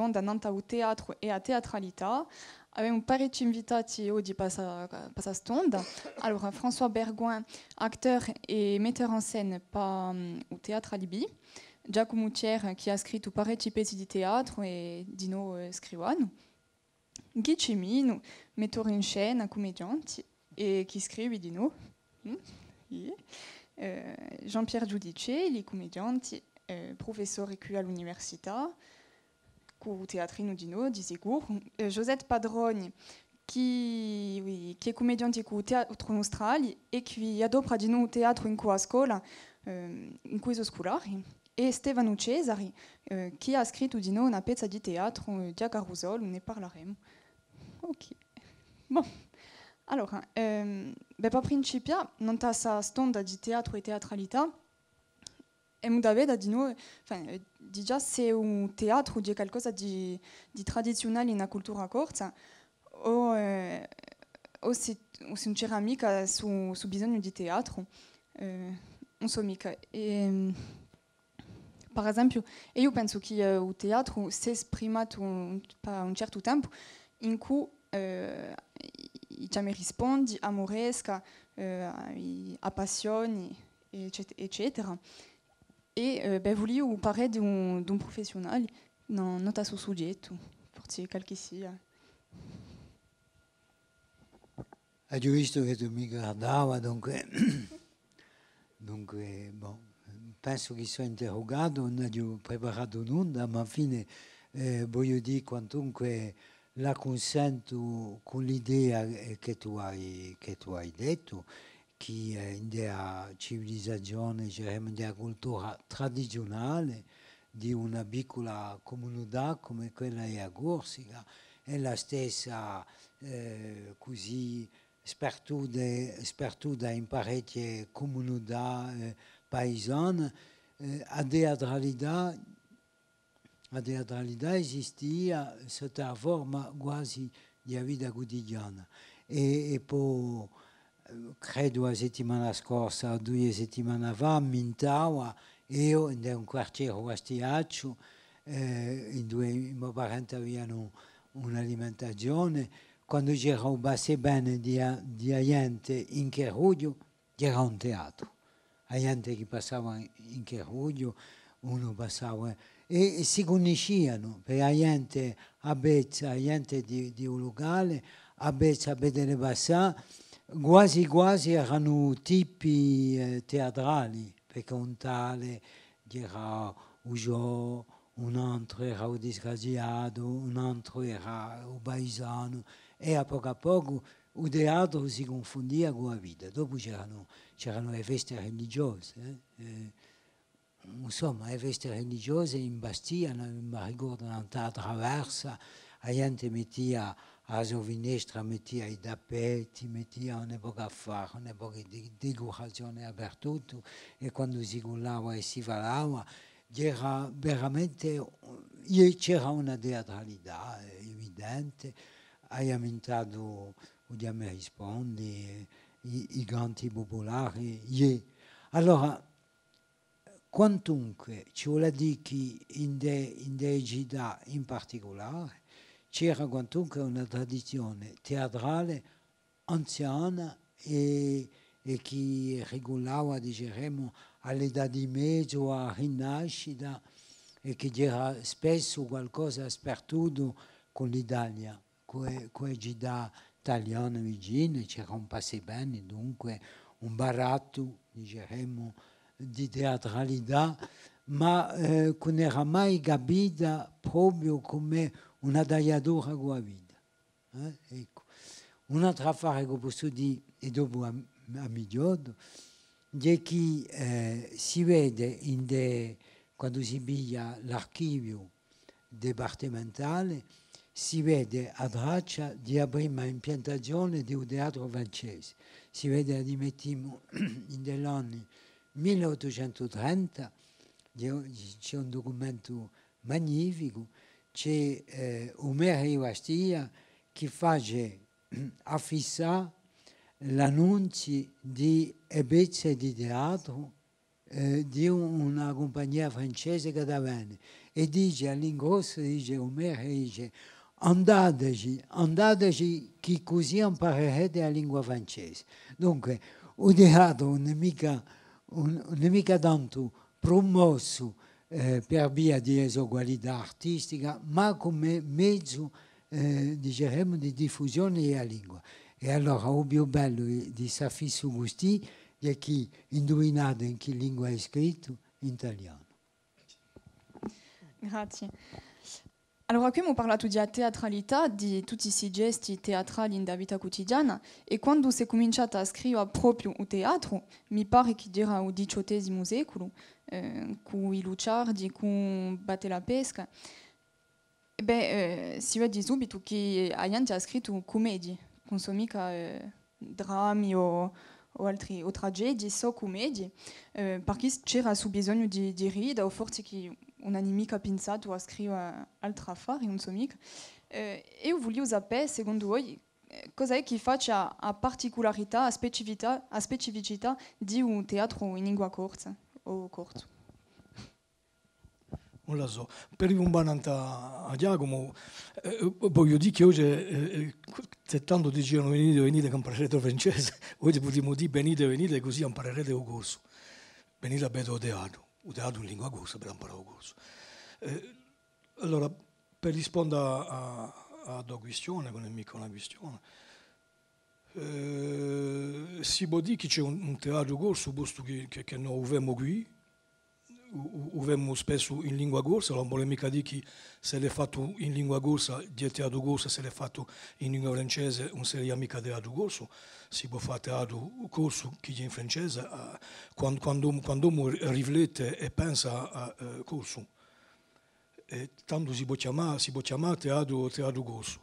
stonda nanta o teatro e a teatralità. Abbiamo parecchi invitati oggi per questa stonda. Allora, François Bergouin, acteur et metteur en scène per o Teatro Alibi. Giacomo Thier, che ha scritto parecchi pezzi di teatro e di noi scrivano. Guy Cimino, mettore in scena, commediante, e che scrive di noi. Jean-Pierre Giudicelli, comediante, professore qui all'università, con teatrino di noi, di sicuro. Josette Padroni, che è comediante con Teatro Nostrali e che adopera di noi teatro in quella scuola, in questo scolare. E Stefano Cesari, che ha scritto di noi una pezza di teatro di Carusol, ne parleremo. Ok. Bon. Allora, per principiare, non c'è questa stonda di teatro e teatralità, e Davide di noi, di già se un teatro di qualcosa di tradizionale in una cultura corsa, o se non c'era mica su bisogno di teatro, non so mica. Per esempio, io penso che il teatro si è esprimato per un certo tempo in cui mi rispondi amoresca, a passioni, eccetera. E volevo parlare di un professionale, non a suo soggetto, forse qualche sia. Ho visto che tu mi guardava, dunque bon, penso che sono interrogato, non ho preparato nulla, ma alla fine voglio dire quantunque la consento con l'idea che tu hai detto, che in della civilizzazione, in della cultura tradizionale di una piccola comunità come quella di Corsica, è la stessa così sperduta in parecchie comunità paesane. La teatralità esistia sotto la forma quasi di vita quotidiana e poi credo la settimana scorsa o 2 settimane fa a Mintava io in un quartiere Castiaccio in due i miei parenti avevano un'alimentazione quando c'era un basso bene di gente in Cheruglio c'era un teatro la gente che passava in Cheruglio uno passava e si conoscevano per la gente a Bezza, la gente di un locale a Bezza a vedere passare quasi erano tipi teatrali perché un tale era un un altro era un disgraziato, un altro era un paesano e a poco il teatro si confondia con la vita. Dopo c'erano le feste religiose. Insomma, le feste religiose in Bastia, mi ricordo una traversa, la gente metteva alla sua finestra, metteva i tappeti, metteva un'epoca a fare, un'epoca di decorazione dappertutto e quando si cullava e si parlava c'era veramente c'era una teatralità evidente. Hai aumentato, mi rispondi, i canti popolari. Allora, quantunque ci vuole dire che in delle città in particolare c'era quantunque una tradizione teatrale anziana e che regolava, diciamo, all'età di mezzo, a rinascita e che c'era spesso qualcosa sperduto con l'Italia, con le città italiane vicine, c'era un passebene, dunque un baratto, diciamo, di teatralità, ma che non era mai capita proprio come una tagliatura con la vita. Ecco. Un altro affare che posso dire, e dopo a migliorare, è che si vede quando si piglia l'archivio dipartimentale, si vede a traccia della prima impiantazione di un teatro francese. Si vede a dimettiamo in degli anni 1830, c'è un documento magnifico, c'è Omer Ivastia che fa affissare l'annuncio di pezzi di teatro di una compagnia francese che da bene e dice all'ingrosso, dice Omero, dice andateci che così imparerete la lingua francese. Dunque, il teatro non è mica tanto promosso per via di esugualità artistica, ma come mezzo, diciamo, di diffusione della lingua. E allora il più bello di Safisso Gusti è che indovinate in che lingua è scritto? In italiano. Grazie. Allora, qui abbiamo parlato di teatralità, di tutti i gesti teatrali nella vita quotidiana, e quando si è cominciato a scrivere proprio il teatro, mi pare che era il XVIII secolo, con i Luciardi, con Batte la pesca, si vede subito che la gente ha scritto commedie, non sono mica drammi o tragedie, so commedie, perché c'era su bisogno di ridere, o forse che non hanno mica pensato a scrivere altri affari, non so mica. E io voglio sapere, secondo voi, cosa è che faccia a particolarità, a specificità di un teatro in lingua corta o corto? Non lo so, per un bananta a Giacomo, voglio dire che oggi, se tanto dicevano venite che imparerete il francese, oggi potremmo dire venite così imparerete il corso. Venite a vedere il teatro in lingua corsa per imparare il corso. Allora, per rispondere a tua questione, non è mica una questione, si può dire che c'è un teatro corso, posto che noi abbiamo qui, usiamo spesso in lingua corsa, non vuole mica dire che se l'è fatto in lingua corsa, di teatro corsa, se l'è fatto in lingua francese, non sarebbe mica teatro corso, si può fare teatro corso che è in francese, quando uno riflette e pensa a corso. E tanto si può chiamare teatro corso.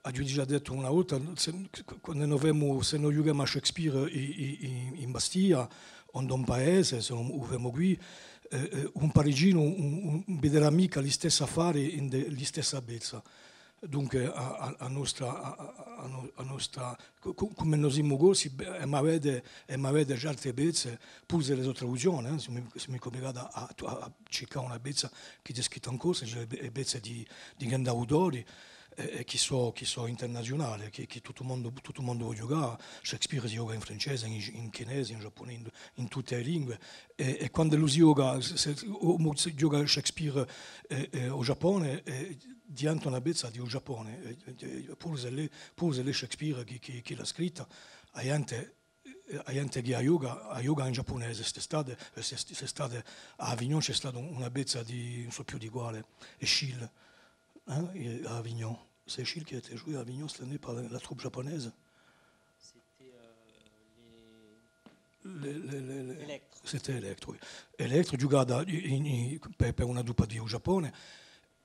Ha già detto una volta, se noi giochiamo a Shakespeare in Bastia, o in un paese, se non abbiamo qui, un parigino vedrà mica gli stessi affari in gli stessa bellezza. Dunque, a nostra, come noi siamo corsi, ma vede già altre bellezze, pure se le sue traduzioni, se mi complicato a cercare una bellezza che è scritta in corso, cioè le bellezze di grandi autori, che sono internazionali, che tutto il mondo vuole giocare. Shakespeare si gioca in francese, in cinese, in giapponese, in tutte le lingue. E quando lui si gioca Shakespeare in Giappone, diventa una bellezza di Giappone. Pure se è Shakespeare che l'ha scritta, la gente che a yoga in giapponese, quest'estate a Avignon c'è stata una bellezza di non so più di quale, Eschille. À Avignon. C'est Achille qui a été joué à Avignon cette année par la troupe japonaise. C'était C'était Electro. Oui. Electro giocava per una dupla di Giappone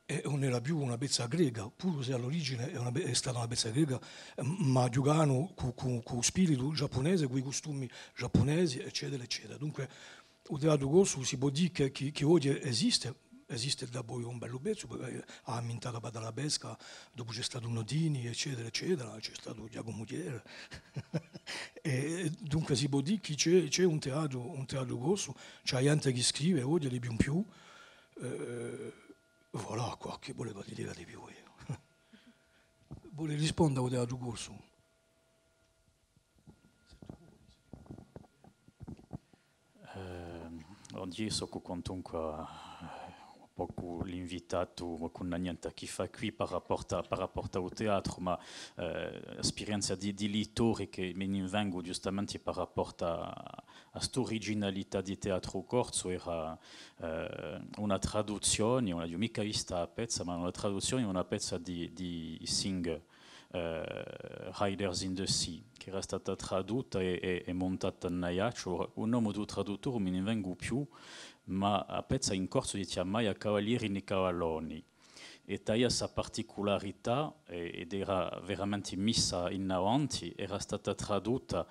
e non era più una bezza greca, pure se all'origine è stata una bezza greca, ma giocavano con spirito giapponese, con i costumi giapponesi, eccetera, eccetera. Dunque, il teatro corso si può dire che oggi esiste da poi un bello pezzo, ha ammintato la Badala Pesca, dopo c'è stato Nodini, eccetera, eccetera, c'è stato Giacomo Mutiere. E dunque si può dire che c'è un teatro corso, c'è gente che scrive oggi di più in più, voilà qua, che voleva dire di più io. Vuole rispondere al teatro corso? Oggi so quantunque poco l'invitato con niente che fa qui par rapport al teatro, ma l'esperienza di lettore che mi vengo giustamente par rapport a questa originalità di teatro corso era una traduzione, non l'ho mica vista a pezza, ma una traduzione, una pezza di Sing, Riders in the Sea, che era stata tradotta e montata in Naiaccio. Un nome di traduttore non mi vengo più, ma a pezza in corso di chiamare Cavalieri nei Cavalloni. E taia sa particolarità ed era veramente messa in avanti, era stata tradotta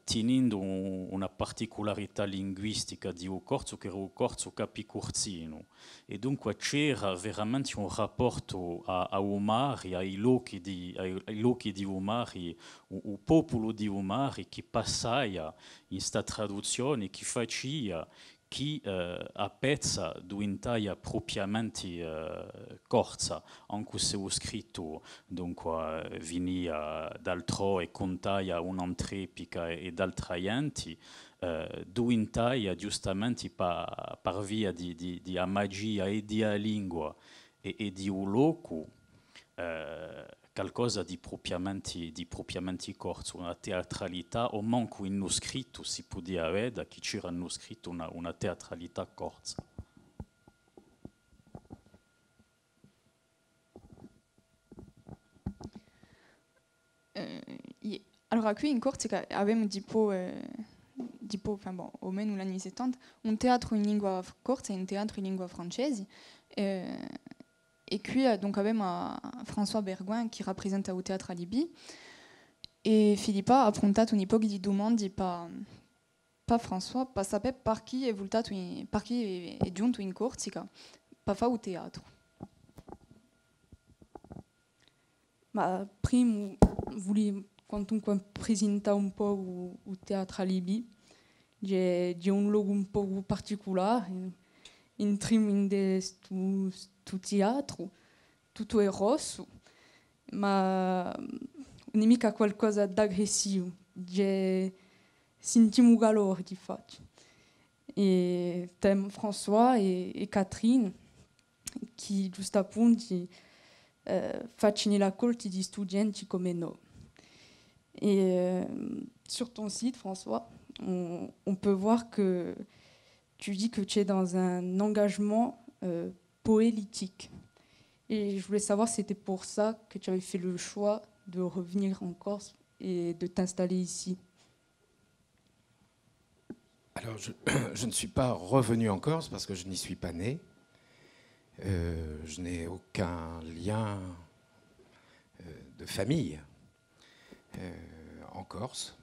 tenendo una particolarità linguistica di un corso che era un corso capicorzino. E dunque c'era veramente un rapporto a Umari, ai luoghi di Umari, il popolo di Umari che passava in questa traduzione, che faceva chi apprezza d'un'intaglia propriamente corsa, anche se ho scritto dunque venia d'altro e contaia un'antrepica e d'altraianti, d'un'intaglia giustamente per via di magia e di lingua e di un loco, qualcosa di propriamente corto, una teatralità, o manco in uno scritto si poteva vedere che c'era uno scritto una teatralità corta. Allora qui in Corsica abbiamo tipo, enfin bon, o meno negli anni 70, un teatro in lingua corsa e un teatro in lingua francese. Et puis, donc, avec François Bergouin qui représente au théâtre à Libye. Et Philippa a affronté une époque de demande pas François, pas sapere par qui è giunto in Corsica, pas fa au théâtre. Ma prima voulais comunque presentare un po' il teatro a Libye. C'è un luogo un po' particolare. Entriamo in questo teatro, tutto è rosso, ma non è mica qualcosa d'aggressivo. Sentiamo calore di fatto. E François e Catherine, che giusto appunto facciano la corte di studenti come noi. Et sur ton site, François, on peut voir que tu dis que tu es dans un engagement poétique. Et je voulais savoir si c'était pour ça que tu avais fait le choix de revenir en Corse et de t'installer ici. Alors, je ne suis pas revenu en Corse parce que je n'y suis pas né. Je n'ai aucun lien de famille en Corse.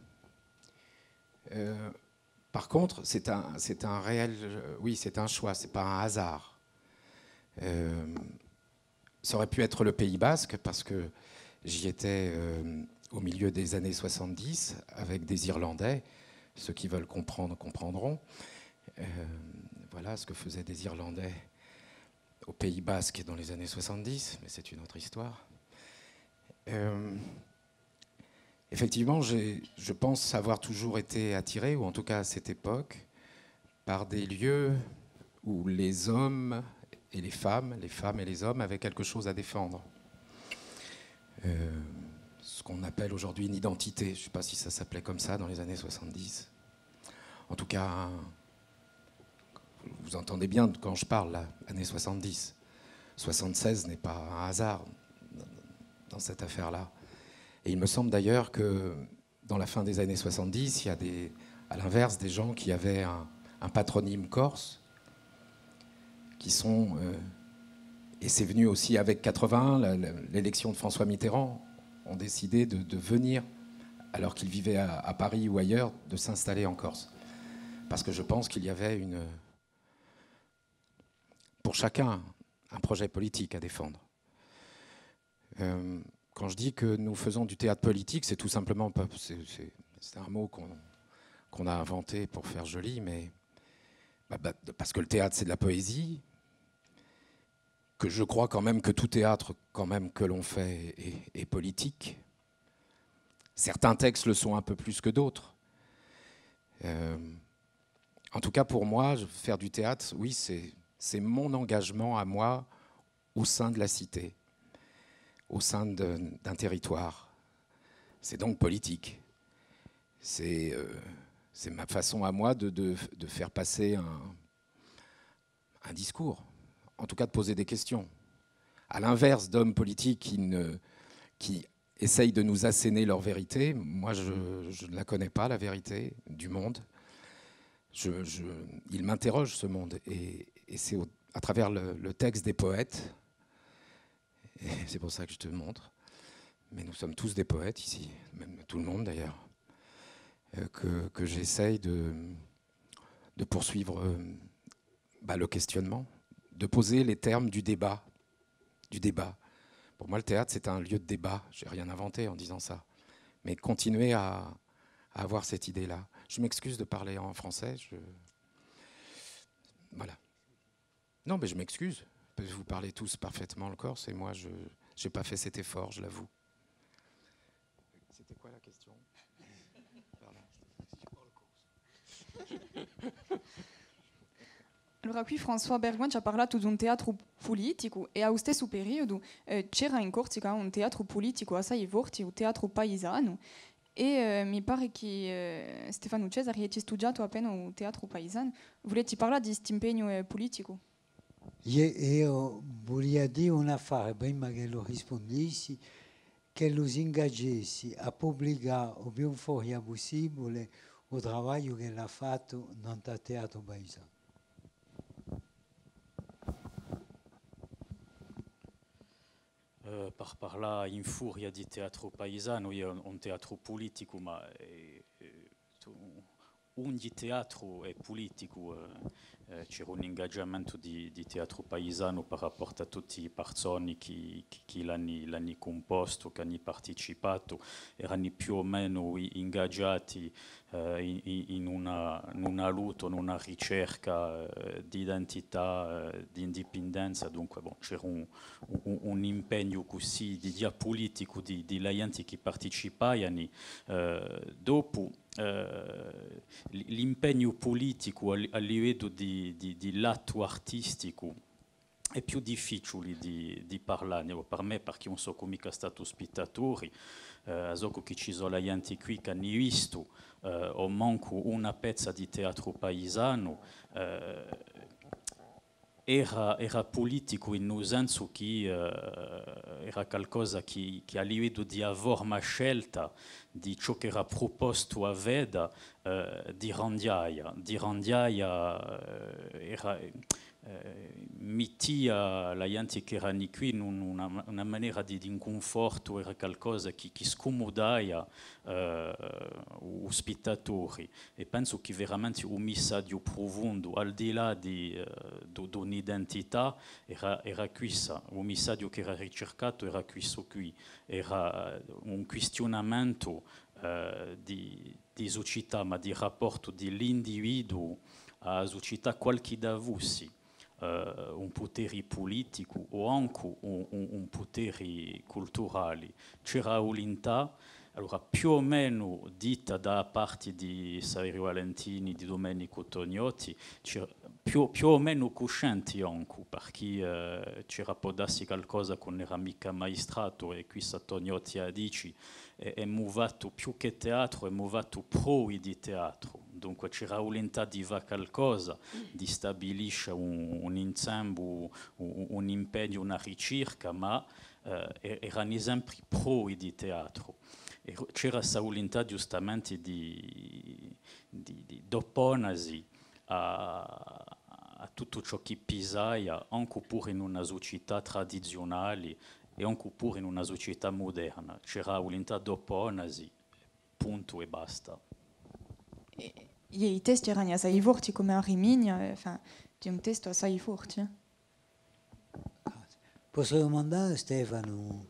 Par contre, c'est un réel, oui, c'est un choix, c'est pas un hasard. Ça aurait pu être le Pays Basque parce que j'y étais au milieu des années 70 avec des Irlandais. Ceux qui veulent comprendre comprendront. Voilà ce que faisaient des Irlandais au Pays Basque dans les années 70, mais c'est une autre histoire. Effectivement, je pense avoir toujours été attiré, ou en tout cas à cette époque, par des lieux où les hommes et les femmes et les hommes avaient quelque chose à défendre. Ce qu'on appelle aujourd'hui une identité. Je ne sais pas si ça s'appelait comme ça dans les années 70. En tout cas, vous entendez bien quand je parle, là, années 70. 76 n'est pas un hasard dans cette affaire-là. Et il me semble d'ailleurs que dans la fin des années 70, il y a à l'inverse des gens qui avaient un patronyme corse, qui sont... et c'est venu aussi avec 81, l'élection de François Mitterrand, ont décidé de venir, alors qu'ils vivaient à Paris ou ailleurs, de s'installer en Corse. Parce que je pense qu'il y avait pour chacun un projet politique à défendre. Quand je dis que nous faisons du théâtre politique, c'est tout simplement pas... C'est un mot qu'on a inventé pour faire joli, mais parce que le théâtre, c'est de la poésie, que je crois quand même que tout théâtre quand même que l'on fait est politique. Certains textes le sont un peu plus que d'autres. En tout cas, pour moi, faire du théâtre, oui, c'est mon engagement à moi au sein de la cité, au sein d'un territoire. C'est donc politique. C'est ma façon à moi de faire passer un discours, en tout cas de poser des questions. À l'inverse d'hommes politiques qui essayent de nous asséner leur vérité, moi je ne la connais pas, la vérité du monde. Il m'interroge ce monde, et c'est à travers le texte des poètes, et c'est pour ça que je te montre, mais nous sommes tous des poètes ici, même tout le monde d'ailleurs, que j'essaye de poursuivre le questionnement, de poser les termes du débat. Pour moi, le théâtre, c'est un lieu de débat. Je n'ai rien inventé en disant ça. Mais continuer à avoir cette idée-là. Je m'excuse de parler en français. Voilà. Non, mais je m'excuse. Vous parlez tous parfaitement le corse et moi, je n'ai pas fait cet effort, je l'avoue. C'était quoi la question? Allora, qui François Bergman ci ha parlato di un teatro politico e a stesso periodo c'era in Corsica un teatro politico assai forte, un teatro paesano, e mi pare che Stefano Cesari hai studiato appena un teatro paesano. Volete parlare di questo impegno politico? Io volevo dire un affare, prima che lo rispondessi, che lo ingaggiassi a pubblicare il più fuori possibile il lavoro che l'ha fatto nel teatro paesano. Par là, in furia di teatro paesano, un teatro politico, ma un di teatro è politico. C'era un ingaggiamento di teatro paesano per rapporto a tutti i persone che l'hanno composto, che hanno partecipato, erano più o meno ingaggiati in una lotta, in una ricerca di identità, di indipendenza. Dunque c'era un impegno così di politico di gente che partecipavano. Dopo l'impegno politico a livello di lato artistico è più difficile di parlare per me, perché non so come è stato spettatore, so che ci sono gente qui che hanno visto o manco una pezza di teatro paesano. Era politico in un senso che era qualcosa che a livello di avere una scelta di ciò che era proposto a Veda di Randiaia. Di Randiaia era mettia la gente che erano qui in una maniera di inconforto, era qualcosa che scomodava gli spettatori, e penso che veramente un messaggio profondo al di là di un'identità era questo, un messaggio che era ricercato era questo qui, era un questionamento di società, ma di rapporto dell'individuo alla società qualche davussi. Un potere politico o anche un potere culturale. C'era volontà, allora più o meno dita da parte di Saverio Valentini, di Domenico Tognotti, più o meno coscienti anche, perché c'era può darsi qualcosa che non era mica maestrato, e qui Tognotti ha dici è movato più che teatro, è movato pro di teatro. Dunque c'era volontà di fare qualcosa, di stabilire un ensemble, un impegno, una ricerca, ma erano sempre pro di teatro. E c'era questa volontà giustamente di opporsi a tutto ciò che pisava, anche pure in una società tradizionale e anche pure in una società moderna. C'era volontà di opporsi, punto e basta. I testi erano assai forti come a Rimini, di un testo assai forte. Posso domandare a Stefano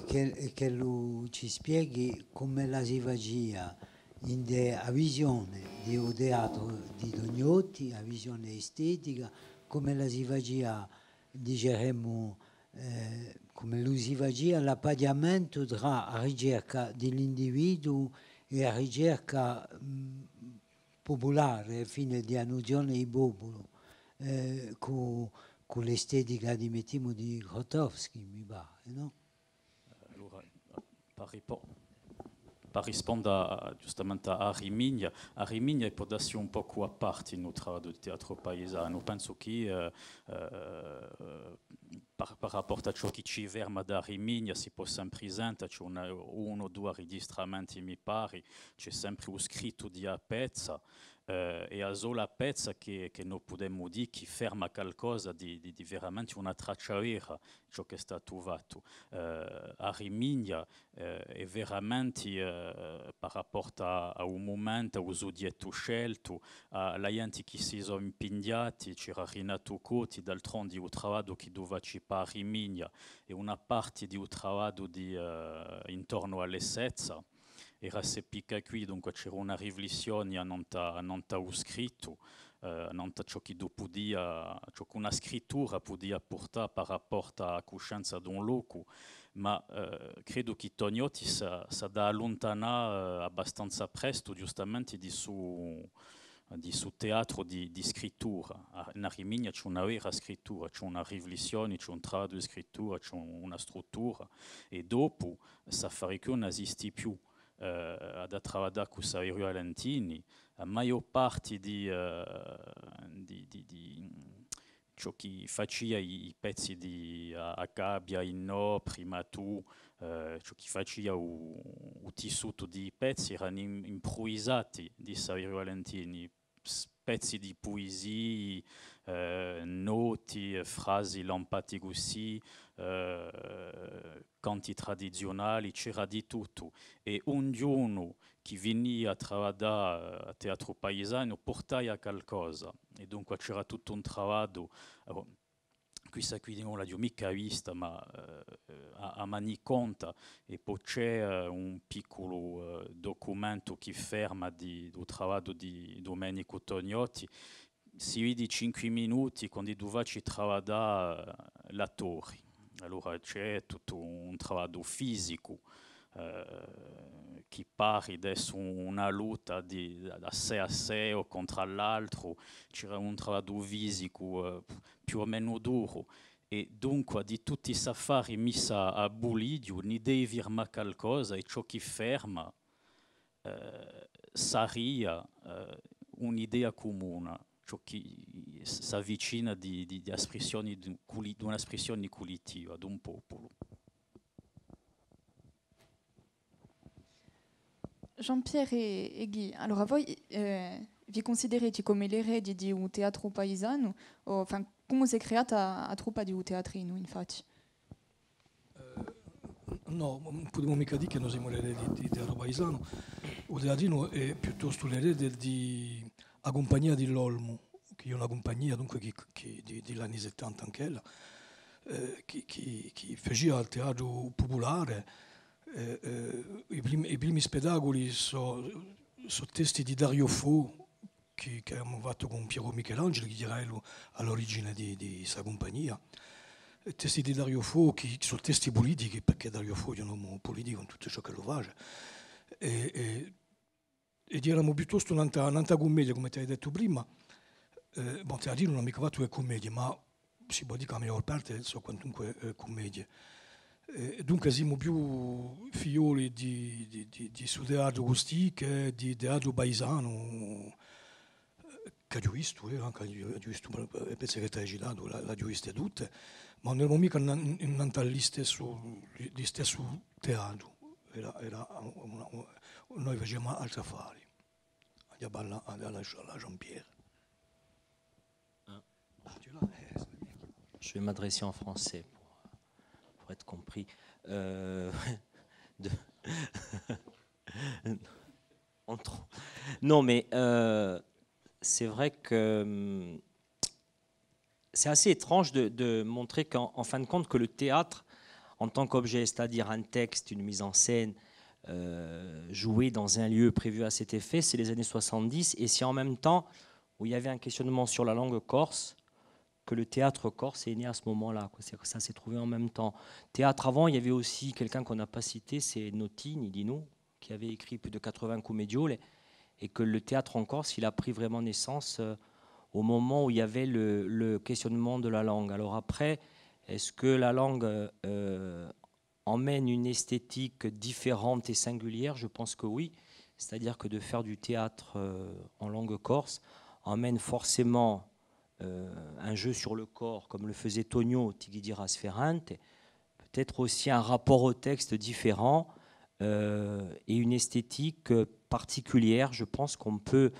che lui ci spieghi come la si faceva a visione di un teatro di Tognotti, a visione estetica, come la si faceva, diciamo, come lui si faceva l'appagamento tra la ricerca dell'individuo e la ricerca popolare, fine di nozione di popolo, con l'estetica di Grotowski, mi pare, no? Allora, per rispondere giustamente a Rimini può darsi un po' a parte in nostro lavoro di teatro paesano. Penso che per rapporto a ciò che ci ferma da Rimini si può sempre presentare, c'è uno o due registramenti, mi pare, c'è sempre un scritto di a pezza, e a sola pezza che noi possiamo dire che ferma qualcosa di veramente una traccia vera, ciò che è stato fatto. A Rimini è veramente per rapporto a un momento, a un soggetto scelto, alla gente che si sono impegnati, c'era Renato Cotti, d'altronde un lavoro che doveva a Rimini e una parte di un lavoro intorno alle Sezza. Era se picca qui, dunque c'era una riflessione a non scritto, nanta ciò che podia, ciò che una scrittura podia portare per rapporto alla coscienza di un luogo, ma credo che Tonioti si da allontanare abbastanza presto, giustamente, di suo teatro di scrittura. In Rimini c'è una vera scrittura, c'è una riflessione, c'è un tratto di scrittura, c'è una struttura, e dopo Safari che non esiste più. Ad lavorare con Saverio Valentini, la maggior parte di ciò che faceva i pezzi di a Gabbia, No, Prima Tu, ciò che faceva il tessuto di pezzi erano improvvisati di Saverio Valentini, pezzi di poesie, noti, frasi lampate così, canti tradizionali, c'era di tutto. E un giorno che veniva a lavorare a teatro paesano portava qualcosa, e dunque c'era tutto un lavoro. Questa qui non l'ho mica vista, ma a mani conta, e poi c'è un piccolo documento che ferma del lavoro di Domenico Tognotti. Si vede 5 minuti quando doveva lavorare l'attore. Allora c'è tutto un lavoro fisico che pare adesso una lotta da sé a sé o contro l'altro. C'era un lavoro fisico più o meno duro, e dunque di tutti i safari messi a Bulidio ne devi firmare qualcosa, e ciò che ferma sarebbe un'idea comune, ciò che si avvicina di un'espressione collettiva di un popolo. Jean-Pierre e Guy, allora voi vi considerate come l'eredi di un teatro paesano? Enfin, come si è creata la truppa di un teatrino, infatti? No, non potremmo mica dire che noi siamo l'eredi di teatro paesano. Il teatrino è piuttosto l'erede di la compagnia di l'Olmo, che è una compagnia dunque che degli anni 70 anche ella, che faceva il teatro popolare. I primi spettacoli sono testi di Dario Fo, che abbiamo fatto con Piero Michelangelo, che era all'origine di questa compagnia. Testi di Dario Fo, che sono testi politici, perché Dario Fo è un uomo politico in tutto ciò che lo fa. Ed eravamo piuttosto un'altra commedia, come ti hai detto prima. Bon, teatrino non ho mica fatto che commedie, ma si può dire che la maggior parte sono quantunque commedie. Dunque siamo più figlioli di su teatro così che di teatro paesano, che ho visto, anche ho visto penso che ti hai citato, l'ho viste tutte, ma non eravamo mica in stesso teatro, noi facevamo altri affari, andiamo alla Jean-Pierre. Je vais m'adresser en français pour être compris. Non, mais c'est vrai que c'est assez étrange de montrer qu'en fin de compte que le théâtre, en tant qu'objet, c'est-à-dire un texte, une mise en scène, joué dans un lieu prévu à cet effet, c'est les années 70, et c'est en même temps où il y avait un questionnement sur la langue corse, que le théâtre corse est né à ce moment-là. Ça s'est trouvé en même temps. Théâtre avant, il y avait aussi quelqu'un qu'on n'a pas cité, c'est Noti Nidino, qui avait écrit plus de 80 comédioles, et que le théâtre en Corse, il a pris vraiment naissance au moment où il y avait le questionnement de la langue. Alors après, est-ce que la langue emmène une esthétique différente et singulière? Je pense que oui. C'est-à-dire que de faire du théâtre en langue corse emmène forcément un jeu sur le corps, comme le faisait Tonio Tigidira Sferrante, peut-être aussi un rapport au texte différent et une esthétique particulière. Je pense qu'on peut,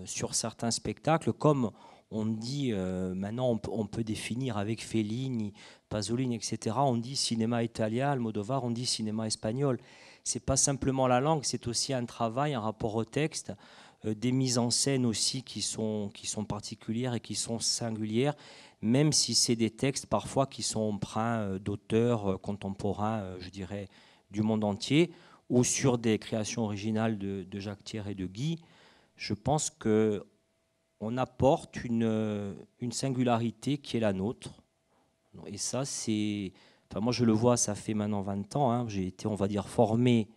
sur certains spectacles, comme on dit maintenant, on peut définir avec Fellini, Pasolini, etc. On dit cinéma italien, Almodovar, on dit cinéma espagnol. C'est pas simplement la langue, c'est aussi un travail, un rapport au texte, des mises en scène aussi qui sont particulières et qui sont singulières, même si c'est des textes parfois qui sont empreints d'auteurs contemporains, je dirais, du monde entier, ou sur des créations originales de Jacques Thiers et de Guy. Je pense que on apporte une singularité qui est la nôtre. Et ça, c'est... Enfin, moi, je le vois, ça fait maintenant 20 ans. Hein, j'ai été, on va dire, formé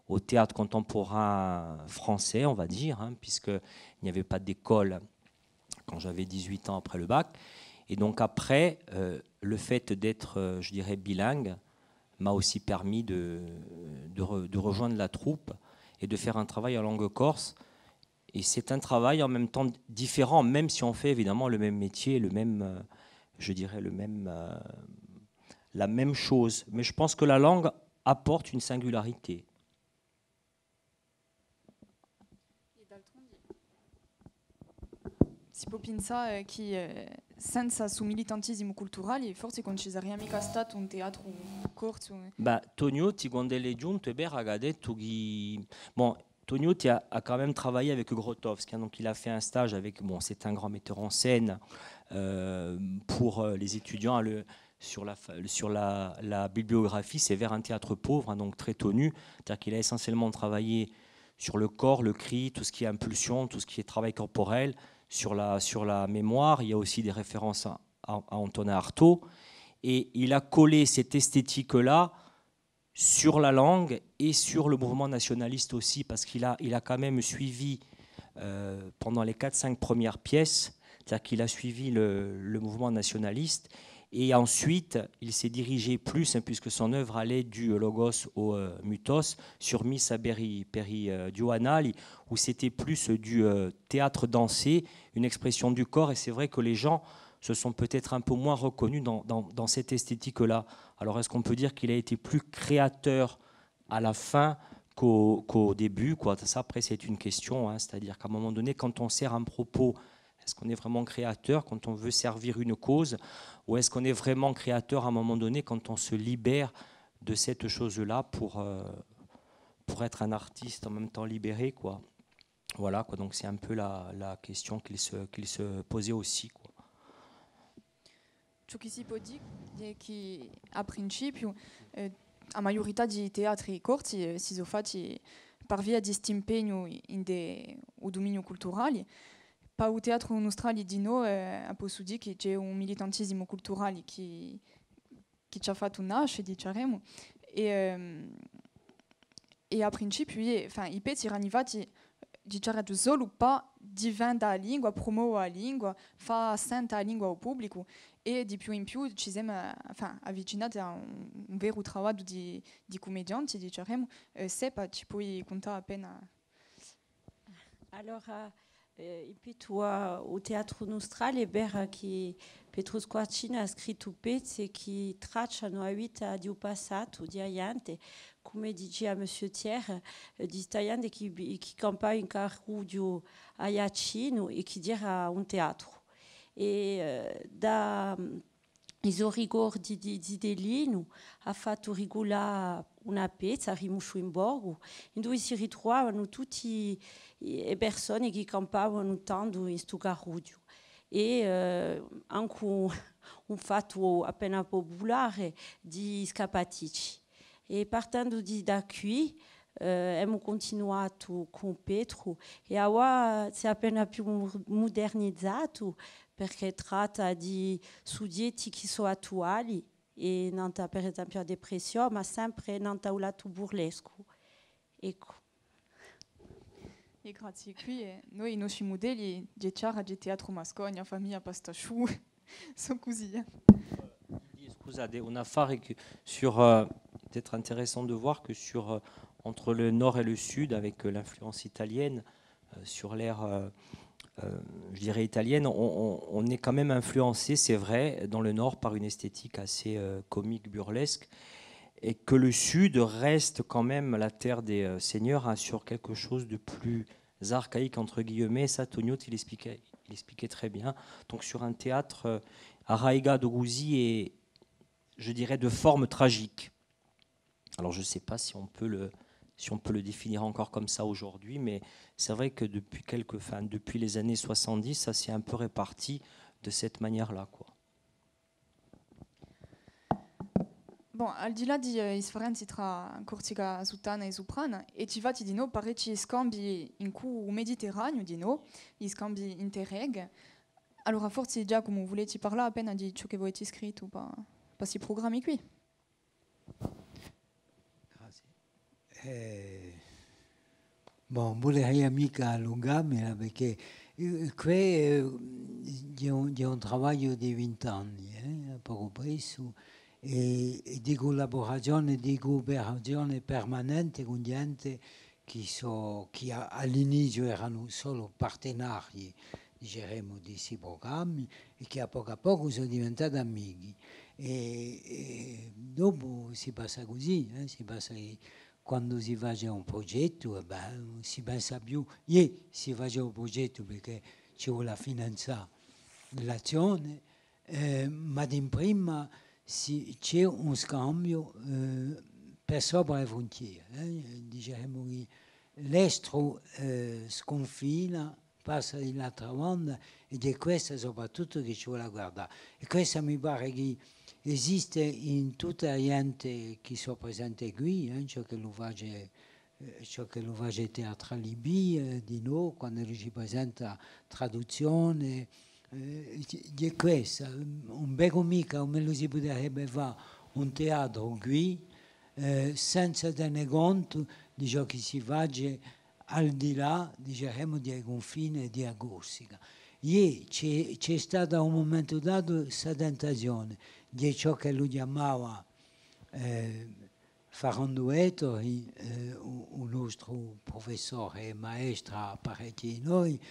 au théâtre contemporain français, on va dire, hein, puisqu'il n'y avait pas d'école quand j'avais 18 ans après le bac. Et donc après, le fait d'être, je dirais, bilingue m'a aussi permis de rejoindre la troupe et de faire un travail en langue corse. Et c'est un travail en même temps différent, même si on fait évidemment le même métier, le même, je dirais, la même chose. Mais je pense que la langue apporte une singularité. Si può pensare che senza suo militantismo culturale forse non ci sarebbe mica stato un teatro corso. Bah, Tonio, ti gondele giunto e beh, ha detto che... Bon, Tonio a quand même travaillé avec Grotowski, hein, donc il a fait un stage avec... Bon, c'est un grand metteur en scène pour les étudiants sur la bibliographie, c'est vers un théâtre pauvre, hein, donc très tonu, c'est-à-dire qu'il a essentiellement travaillé sur le corps, le cri, tout ce qui est impulsion, tout ce qui est travail corporel, sur la mémoire. Il y a aussi des références à Antonin Artaud. Et il a collé cette esthétique-là sur la langue et sur le mouvement nationaliste aussi, parce qu'il a quand même suivi, pendant les 4-5 premières pièces, c'est-à-dire qu'il a suivi le mouvement nationaliste. Et ensuite, il s'est dirigé plus, hein, puisque son œuvre allait du logos au mythos, sur Missa peri Giovanali, où c'était plus du théâtre dansé, une expression du corps. Et c'est vrai que les gens se sont peut-être un peu moins reconnus dans cette esthétique-là. Alors, est-ce qu'on peut dire qu'il a été plus créateur à la fin qu'au début, quoi? Ça, après, c'est une question. Hein, c'est-à-dire qu'à un moment donné, quand on sert un propos, est-ce qu'on est vraiment créateur quand on veut servir une cause, ou est-ce qu'on est vraiment créateur à un moment donné quand on se libère de cette chose-là pour être un artiste en même temps libéré, quoi. Voilà, quoi. Donc c'est un peu la question qu'il se posait aussi, quoi. Ciò che si può dire è che a principio a maggiorità di teatri corti si sono fatti per via di questo impegno o dominio culturale. Pa o teatro nostrale di noi posso dire che c'è un militantismo culturale che ci ha fatto nascere, diciamo, e a principio i pezzi erano arrivati diciamo solo per diventare la lingua, promuovere la lingua, far sentire la lingua al pubblico, e di più in più ci siamo avvicinati a un vero lavoro di commedianti, diciamo. Sepa, ci puoi contare appena? Allora, au Teatro Nostrale, che Petrus Quarcin ha scritto pezzi che tracciano la vita di un passato, di Aiante, come diceva Monsieur Thiers, di Aiante che campa in carruggio a Iacino e che dirà un teatro. E da i rigori di Delino ha fatto regolare una pezza a Rimuscio in Borgo, in cui si ritrovavano tutte le persone che campavano tanto in questo carruggio. E anche un fatto appena popolare di Scapatici. E partendo da qui abbiamo continuato con Petro e ora si è appena più modernizzato perché tratta di soggetti che sono attuali e non per esempio la depressione, ma sempre non un lato burlesco. Ecco. E grazie qui noi i nostri modelli di Ciara di Teatro Mascogna, famiglia Pastasciù, sono così. Scusate, un affare sur peut-être intéressant de voir que entre le nord et le sud, avec l'influence italienne sur l'ère, je dirais italienne, on est quand même influencé, c'est vrai, dans le nord par une esthétique assez comique, burlesque, et que le sud reste quand même la terre des seigneurs, hein, sur quelque chose de plus archaïque entre guillemets. Ça, Tonio, il expliquait très bien. Donc sur un théâtre à Raiga de Gouzi et je dirais de forme tragique. Alors je ne sais pas si on peut le définir encore comme ça aujourd'hui, mais c'est vrai que depuis les années 70, ça s'est un peu réparti de cette manière-là, quoi. Bon, al di là di differenze tra Corsica Sutana e Suprana, e ci va di no parecchi scambi in cui Mediterraneo di no, gli scambi interreg. Allora forse già come volete parlare appena di ciò che avete scritto, pas si programmi qui. Bon, volevo mica allungarmi perché qui è un lavoro di 20 anni, poco preso, e di collaborazione, di cooperazione permanente con gente che all'inizio erano solo partenari, diciamo, di questi programmi e che a poco sono diventati amici. E dopo si passa così, si passa quando si fa un progetto, si pensa più, si fa un progetto perché ci vuole finanziare l'azione, ma in prima c'è un scambio per sopra le frontiere. Diciamo che l'estero sconfina, passa dall'altra banda ed è questo soprattutto che ci vuole guardare. E questo mi pare che esiste in tutta la gente che sono presente qui, ciò che lo fa Teatro Libì di noi, quando si presenta traduzione, di questo, un bel mica come lo si potrebbe fare un teatro qui, senza tenere conto di ciò che si fa al di là, diciamo, dei confini di Corsica. C'è stato un momento dato questa tentazione di ciò che lui chiamava fare un duetto, un nostro professore e maestro parecchi di noi,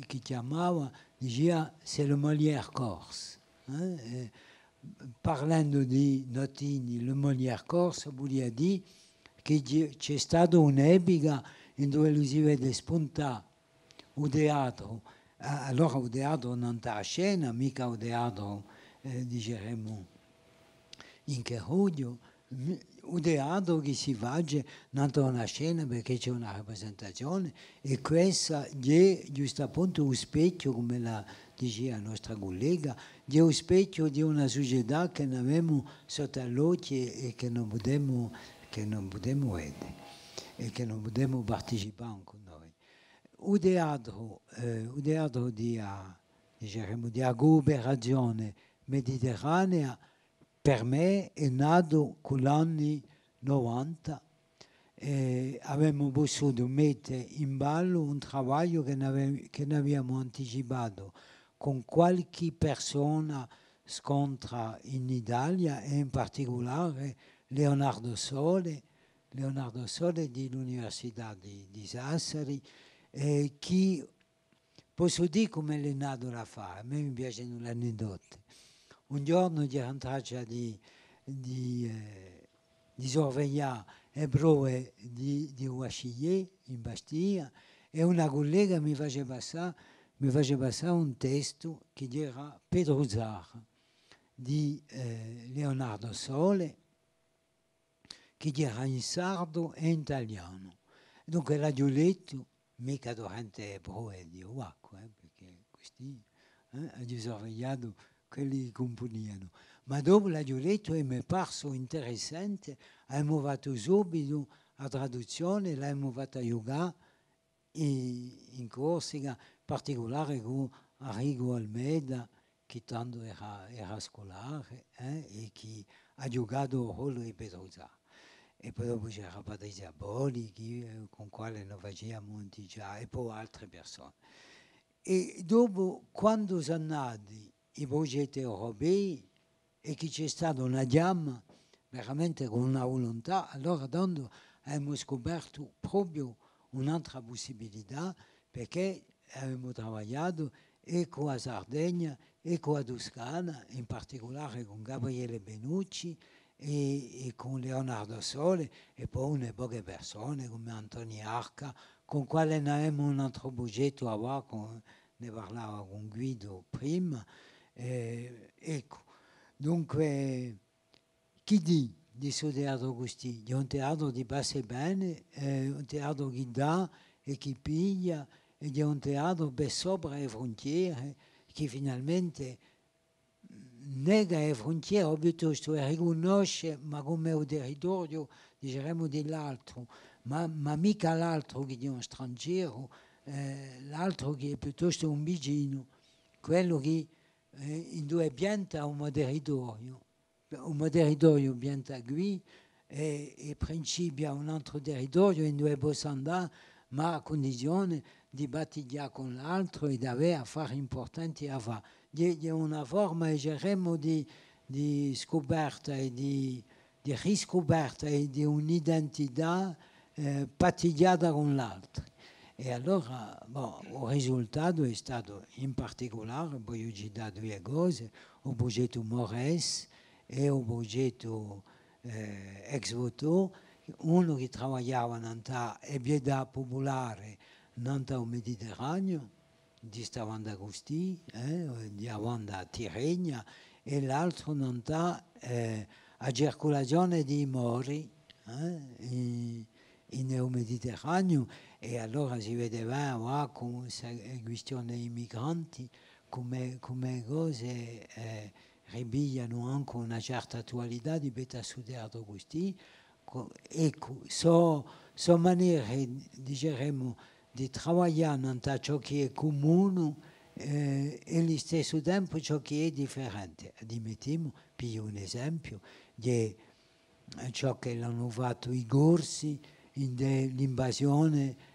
che chiamava, diceva, c'est le Molière corse. Parlando di Notini, le Molière corse vuol dire che c'è stata un'epoca in dove si vede spuntare un teatro. Allora il teatro non sta a scena, mica il teatro, diciamo, in Cheruglio, il teatro che si fa non torna a scena perché c'è una rappresentazione e questa è giusto appunto un specchio, come la diceva la nostra collega, è un specchio di una società che non abbiamo sotto l'occhio e che non potremmo vedere e che non potremmo partecipare con noi. Il teatro di cooperazione mediterranea per me è nato con gli anni 90. Abbiamo potuto mettere in ballo un lavoro che ne abbiamo anticipato con qualche persona scontra in Italia e in particolare Leonardo Sole dell'Università di Sassari, che posso dire come è nato da fare. A me mi piacciono le aneddote. Un giorno c'era in traccia di sorvegliare le prove di Ouachillier in Bastiglia e una collega mi faceva passare un testo che era Pedro Zara di Leonardo Sole, che era in sardo e in italiano. Dunque l'ho letto, mica durante le prove di Oaco, perché questi hanno sorvegliato quelli che componevano. Ma dopo l'ho letto e mi è parso interessante, abbiamo fatto subito la traduzione, l'abbiamo fatta giocare in Corsica, in particolare con Arrigo Almeida, che tanto era scolare e che ha giocato il ruolo di Pedro Zara. E poi dopo c'era Patrizia Boli, con quale noi facevamo già, e poi altre persone. E dopo, quando sono nati i progetti europei e che c'è stata una fiamma, veramente con una volontà, allora tanto abbiamo scoperto proprio un'altra possibilità, perché abbiamo lavorato e con la Sardegna e con la Toscana, in particolare con Gabriele Benucci, e con Leonardo Sole e poi une poche persone come Antonio Arca, con quale ne abbiamo un altro progetto a fare, ne parlava con Guido prima. Ecco, dunque, chi di questo teatro così? È un teatro che passa bene, è un teatro che dà e che piglia, ed è un teatro per sopra le frontiere che finalmente nega le frontiere, o piuttosto riconosce, ma come un territorio, diciamo, dell'altro, ma mica l'altro che è un straniero, l'altro che è piuttosto un vicino, quello che in due pianta un territorio pianta qui e principia un altro territorio in due posso andare, ma a condizione di battigliare con l'altro e di avere affari importanti a fare. È una forma, diciamo, di scoperta e di riscoperta e di un'identità pattigliata con l'altro. E allora il risultato è stato in particolare, poi ho citato due cose, il progetto Mores e il progetto Ex Voto, uno che lavorava nella pietà popolare nel Mediterraneo, di Stavanda Agostì, di Avanda Tirrenia, e l'altro nella circolazione di mori nel Mediterraneo. E allora si vedeva con questa questione dei migranti come cose ripigliano anche una certa attualità di Beta Sudeato Agostì. Ecco, sono maniere, diciamo, di lavorare in ciò che è comune e allo stesso tempo ciò che è differente. Mettiamo, piglio un esempio, di ciò che hanno fatto i corsi dell'invasione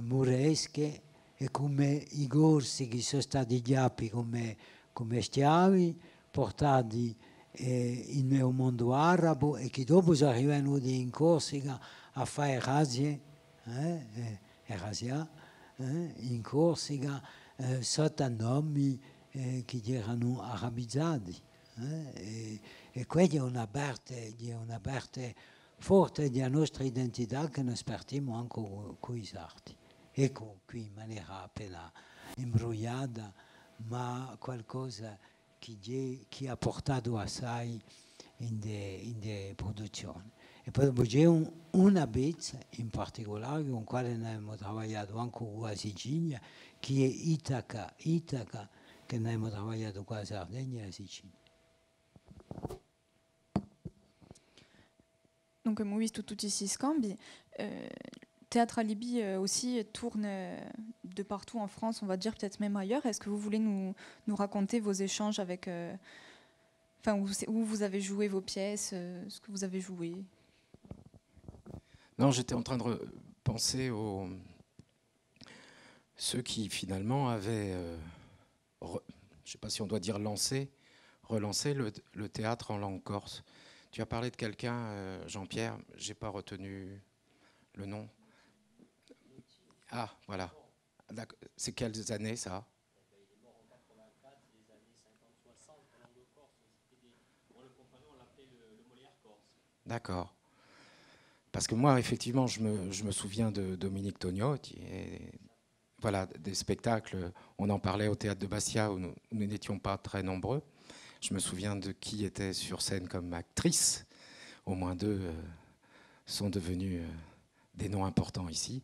moresche e come i corsi che sono stati chiappi come schiavi portati nel mondo arabo e che dopo sono venuti in Corsica a fare razzie in Corsica sotto nomi che erano arabizzati. E quella è una parte forte della nostra identità che noi partiamo anche con i sarti. Ecco, qui in maniera appena imbrogliata, ma qualcosa che ha portato assai in de produzioni. E poi dopo c'è una pezza in particolare con la quale noi abbiamo lavorato anche con la Sicilia, che è Itaca, che noi abbiamo lavorato con la Sardegna e la Sicilia. Donc, abbiamo visto tutti questi scambi. Théâtre à Libye aussi tourne de partout en France, on va dire peut-être même ailleurs. Est-ce que vous voulez nous raconter vos échanges avec... où vous avez joué vos pièces, ce que vous avez joué? Non, j'étais en train de penser aux ceux qui finalement avaient, je ne sais pas si on doit dire relancé le théâtre en langue corse. Tu as parlé de quelqu'un, Jean-Pierre, je n'ai pas retenu le nom. Ah, voilà. C'est quelles années, ça? Il est mort en 84, les années 50-60, en langue corse. Moi, le compagnon, on l'appelait le Molière corse. D'accord. Parce que moi, effectivement, je me souviens de Dominique Tognotti. Et voilà, des spectacles, on en parlait au Théâtre de Bastia, où nous n'étions pas très nombreux. Je me souviens de qui était sur scène comme actrice. Au moins deux sont devenus des noms importants ici.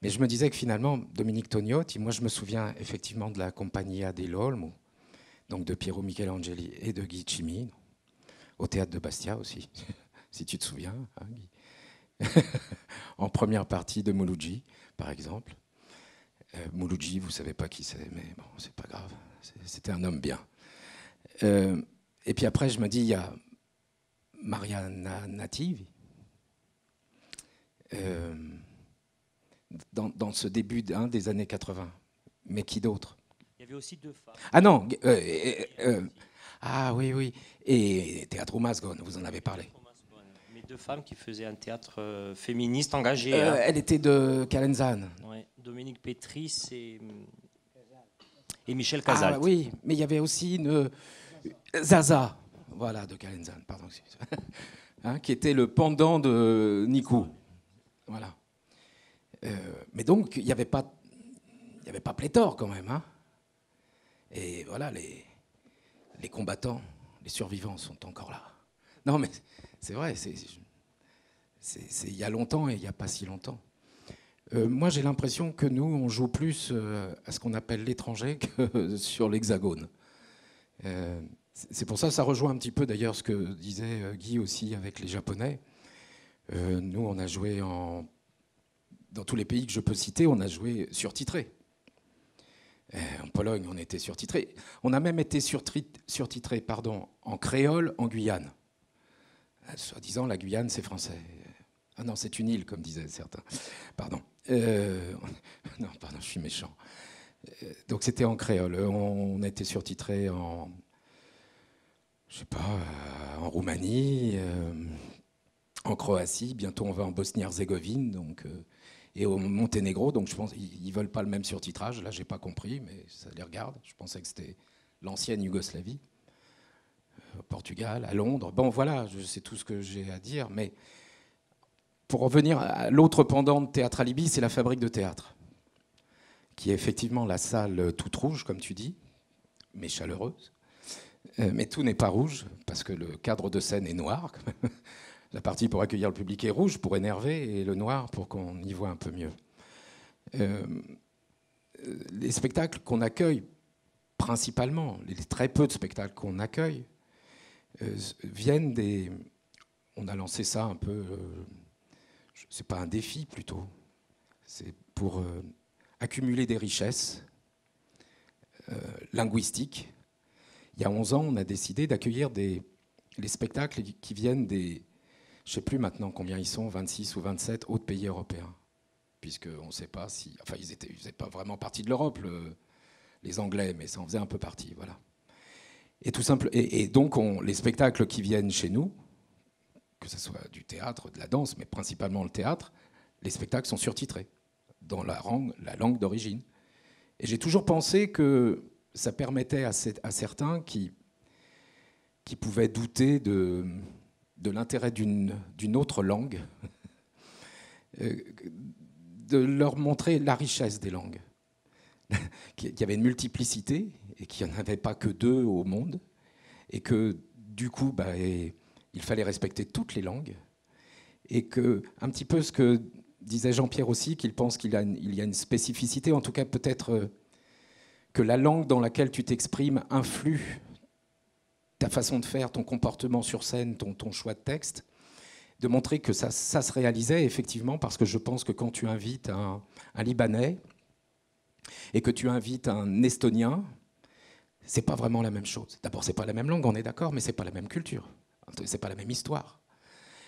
Mais je me disais que finalement, Dominique Tognotti, moi je me souviens effectivement de la Compagnia dell'Olmo, donc de Piero Michelangeli et de Guy Cimino, au Théâtre de Bastia aussi, si tu te souviens, hein, Guy. En première partie de Mouloudji, par exemple. Mouloudji, vous ne savez pas qui c'est, mais bon, c'est pas grave, c'était un homme bien. Et puis après, je me dis, il y a Mariana Nativi. Dans ce début des années 80. Mais qui d'autre? Il y avait aussi deux femmes. Ah non ah oui. Et Teatro Masgone, vous en avez parlé. Mais deux femmes qui faisaient un théâtre féministe engagé. Elle était de Calenzane. Ouais, Dominique Pétris et Michel Casal. Ah oui, mais il y avait aussi une Zaza, voilà, de Calenzane, pardon, hein, qui était le pendant de Nikou. Voilà. Mais donc, il n'y avait pas pléthore quand même. Hein. Et voilà, les combattants, les survivants sont encore là. Non, mais c'est vrai, c'est il y a longtemps et il n'y a pas si longtemps. Moi, j'ai l'impression que nous, on joue plus à ce qu'on appelle l'étranger que sur l'hexagone. C'est pour ça, ça rejoint un petit peu d'ailleurs ce que disait Guy aussi avec les Japonais. Nous, on a joué dans tous les pays que je peux citer, on a joué surtitré. En Pologne, on était surtitré. On a même été surtitré en créole en Guyane. Soi-disant, la Guyane, c'est français. Ah non, c'est une île, comme disaient certains. Pardon. Non, pardon, je suis méchant. Donc c'était en créole. On a été surtitré en, je sais pas, en Roumanie, en Croatie. Bientôt, on va en Bosnie-Herzégovine, donc, et au Monténégro. Donc je pense qu'ils veulent pas le même surtitrage. Là, j'ai pas compris, mais ça les regarde. Je pensais que c'était l'ancienne Yougoslavie. Au Portugal, à Londres. Bon, voilà, c'est tout ce que j'ai à dire. Mais pour revenir à l'autre pendant de Théâtre Alibi, c'est la Fabrique de théâtre, qui est effectivement la salle toute rouge, comme tu dis, mais chaleureuse. Mais tout n'est pas rouge, parce que le cadre de scène est noir. La partie pour accueillir le public est rouge, pour énerver, et le noir pour qu'on y voit un peu mieux. Les spectacles qu'on accueille, principalement, les très peu de spectacles qu'on accueille, viennent des... On a lancé ça un peu... c'est pas un défi, plutôt. C'est pour accumuler des richesses linguistiques. Il y a 11 ans, on a décidé d'accueillir les spectacles qui viennent des... Je ne sais plus maintenant combien ils sont, 26 ou 27 autres pays européens. Puisqu'on ne sait pas si... Enfin, ils ne faisaient pas vraiment partie de l'Europe, les Anglais, mais ça en faisait un peu partie, voilà. Et, tout simple, et donc, les spectacles qui viennent chez nous, que ce soit du théâtre, de la danse, mais principalement le théâtre, les spectacles sont surtitrés dans la langue d'origine. Et j'ai toujours pensé que ça permettait à certains qui pouvaient douter de l'intérêt d'une autre langue, de leur montrer la richesse des langues, qu'il y avait une multiplicité et qu'il n'y en avait pas que 2 au monde, et que du coup, il fallait respecter toutes les langues, et que, un petit peu ce que disait Jean-Pierre aussi, qu'il pense qu'il y a une spécificité, en tout cas peut-être que la langue dans laquelle tu t'exprimes influe ta façon de faire, ton comportement sur scène, ton choix de texte, de montrer que ça se réalisait effectivement, parce que je pense que quand tu invites un Libanais et que tu invites un Estonien, c'est pas vraiment la même chose. D'abord, c'est pas la même langue, on est d'accord, mais c'est pas la même culture, c'est pas la même histoire,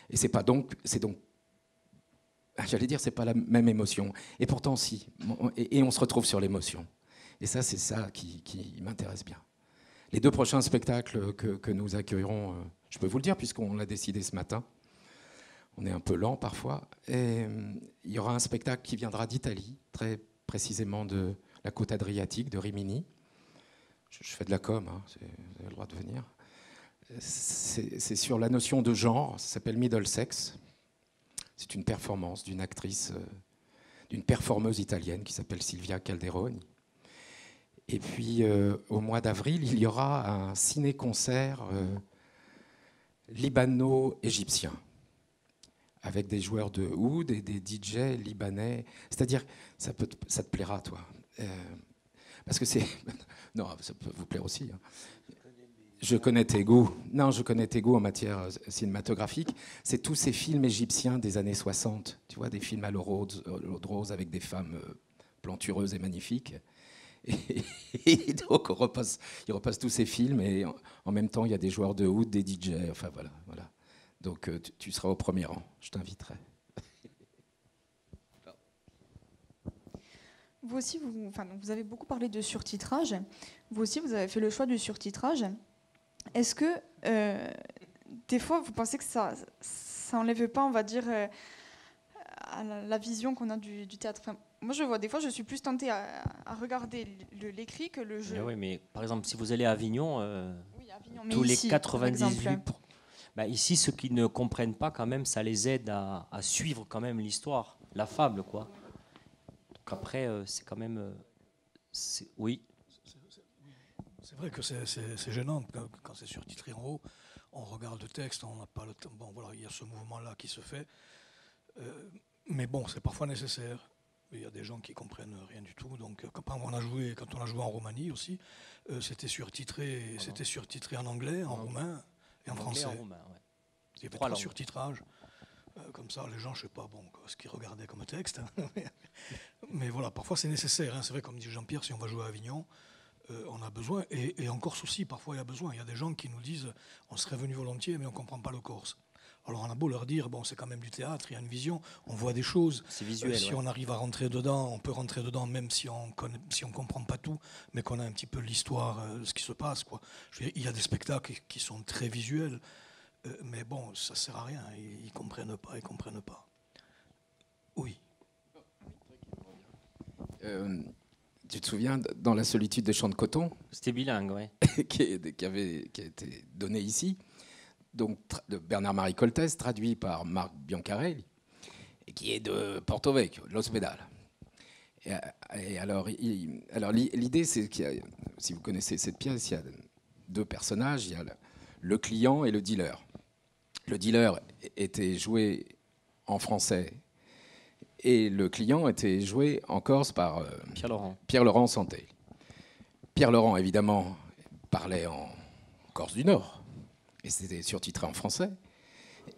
et c'est donc, j'allais dire, c'est pas la même émotion. Et pourtant, si, et on se retrouve sur l'émotion. Et ça, c'est ça qui m'intéresse bien. Les 2 prochains spectacles que nous accueillerons, je peux vous le dire puisqu'on l'a décidé ce matin. On est un peu lent parfois. Et il y aura un spectacle qui viendra d'Italie, très précisément de la côte adriatique, de Rimini. Je fais de la com, hein, vous avez le droit de venir. C'est sur la notion de genre, ça s'appelle Middle Sex. C'est une performance d'une actrice, d'une performeuse italienne qui s'appelle Silvia Calderoni. Et puis, au mois d'avril, il y aura un ciné-concert libano-égyptien, avec des joueurs de oud et des DJ libanais. C'est-à-dire, ça te plaira, toi. Parce que c'est... Non, ça peut vous plaire aussi. Hein. Je connais tes goûts. Non, je connais tes goûts en matière cinématographique. C'est tous ces films égyptiens des années 60. Tu vois, des films à l'eau rose avec des femmes plantureuses et magnifiques. Et donc, il repasse tous ces films. Et en même temps, il y a des joueurs de oud, des DJ. Enfin, voilà. Donc, tu seras au premier rang. Je t'inviterai. Vous aussi, vous avez beaucoup parlé de surtitrage. Vous aussi, vous avez fait le choix du surtitrage. Est-ce que, des fois, vous pensez que ça n'enlève pas, on va dire, à la vision qu'on a du théâtre? Moi, je vois, des fois, je suis plus tentée à regarder l'écrit que le jeu. Oui, mais par exemple, si vous allez à Avignon, Avignon, tous les ici, 98... ici, ceux qui ne comprennent pas, quand même, ça les aide à suivre quand même l'histoire, la fable, quoi. Donc après, c'est quand même... oui. C'est vrai que c'est gênant quand c'est surtitré en haut. On regarde le texte, on n'a pas le temps. Bon, voilà, il y a ce mouvement-là qui se fait. Mais bon, c'est parfois nécessaire. Il y a des gens qui comprennent rien du tout. Donc, quand on a joué en Roumanie aussi, c'était surtitré en anglais, en roumain et en français. En roumain, ouais. Il y avait 3 surtitrages. Comme ça, les gens, je ne sais pas ce qu'ils regardaient comme texte. Mais voilà, parfois c'est nécessaire. Hein. C'est vrai, comme dit Jean-Pierre, si on va jouer à Avignon, on a besoin. Et en Corse aussi, parfois il y a besoin. Il y a des gens qui nous disent on serait venu volontiers, mais on ne comprend pas le corse. Alors on a beau leur dire bon, c'est quand même du théâtre, il y a une vision, on voit des choses. C'est visuel. Si on arrive à rentrer dedans, on peut rentrer dedans, même si on ne comprend pas tout, mais qu'on a un petit peu l'histoire, ce qui se passe. Quoi. Je veux dire, il y a des spectacles qui sont très visuels. Mais bon, ça ne sert à rien, ils ne comprennent pas, Oui. Tu te souviens, dans La solitude des champs de coton, C'était bilingue, oui. qui a été donné ici, donc de Bernard-Marie Coltès, traduit par Marc Biancarelli, et qui est de Porto Vecchio, de l'Ospedale. Et alors l'idée, c'est si vous connaissez cette pièce, il y a 2 personnages, il y a le client et le dealer. Le dealer était joué en français et le client était joué en Corse par Pierre-Laurent Santé. Pierre-Laurent, évidemment, parlait en Corse du Nord et c'était surtitré en français.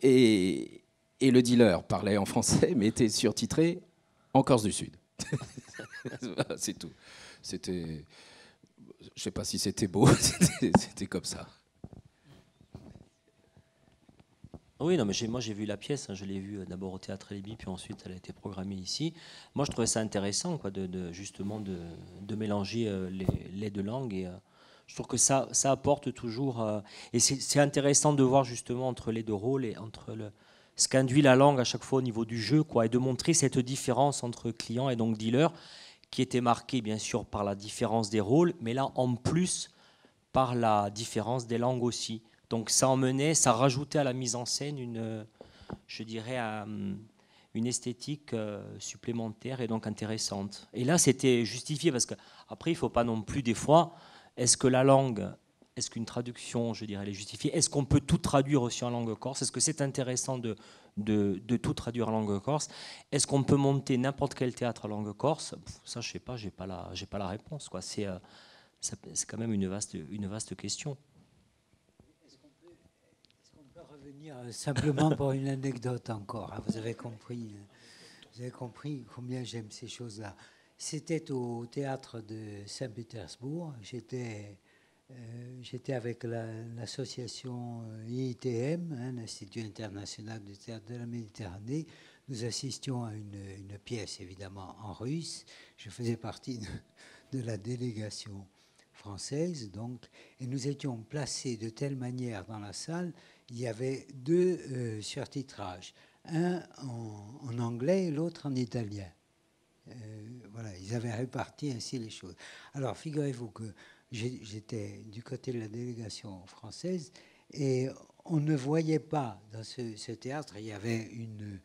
Et le dealer parlait en français mais était surtitré en Corse du Sud. Voilà, c'est tout. Je ne sais pas si c'était beau, c'était comme ça. Oui, non, mais moi j'ai vu la pièce, hein, je l'ai vue d'abord au Théâtre Léby, puis ensuite elle a été programmée ici. Moi je trouvais ça intéressant quoi, justement de mélanger les 2 langues. Et je trouve que ça apporte toujours... et c'est intéressant de voir justement entre les 2 rôles et entre ce qu'induit la langue à chaque fois au niveau du jeu, quoi, et de montrer cette différence entre client et donc dealer, qui était marquée bien sûr par la différence des rôles, mais là en plus par la différence des langues aussi. Donc ça emmenait, ça rajoutait à la mise en scène une esthétique supplémentaire et donc intéressante. Et là, c'était justifié parce qu'après, il ne faut pas non plus des fois, est-ce qu'une traduction, elle est justifiée? Est-ce qu'on peut tout traduire aussi en langue corse? Est-ce que c'est intéressant de tout traduire en langue corse? Est-ce qu'on peut monter n'importe quel théâtre en langue corse? Ça, je ne sais pas, j'ai pas la réponse, quoi. C'est quand même une vaste question. Simplement pour une anecdote encore. Vous avez compris combien j'aime ces choses-là. C'était au théâtre de Saint-Pétersbourg. J'étais avec l'association IITM, l'Institut international du théâtre de la Méditerranée. Nous assistions à une pièce, évidemment, en russe. Je faisais partie de la délégation française, donc, et nous étions placés de telle manière dans la salle. Il y avait 2 surtitrages, un en anglais et l'autre en italien. Voilà, ils avaient réparti ainsi les choses. Alors, figurez-vous que j'étais du côté de la délégation française et on ne voyait pas dans ce théâtre, il y avait une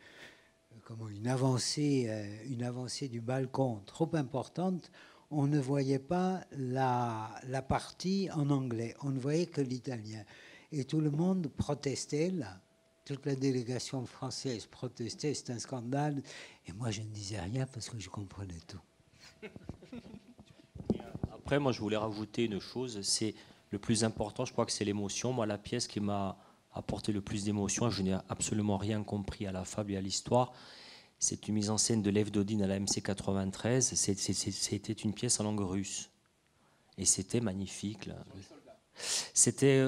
avancée du balcon trop importante. On ne voyait pas la partie en anglais, on ne voyait que l'italien. Et tout le monde protestait, là. Toute la délégation française protestait, c'est un scandale. Et moi, je ne disais rien parce que je comprenais tout. Après, moi, je voulais rajouter une chose, c'est le plus important, je crois que c'est l'émotion. Moi, la pièce qui m'a apporté le plus d'émotion, je n'ai absolument rien compris à la fable et à l'histoire. C'est une mise en scène de Lev Dodin à la MC 93. C'était une pièce en langue russe. Et c'était magnifique, là. C'était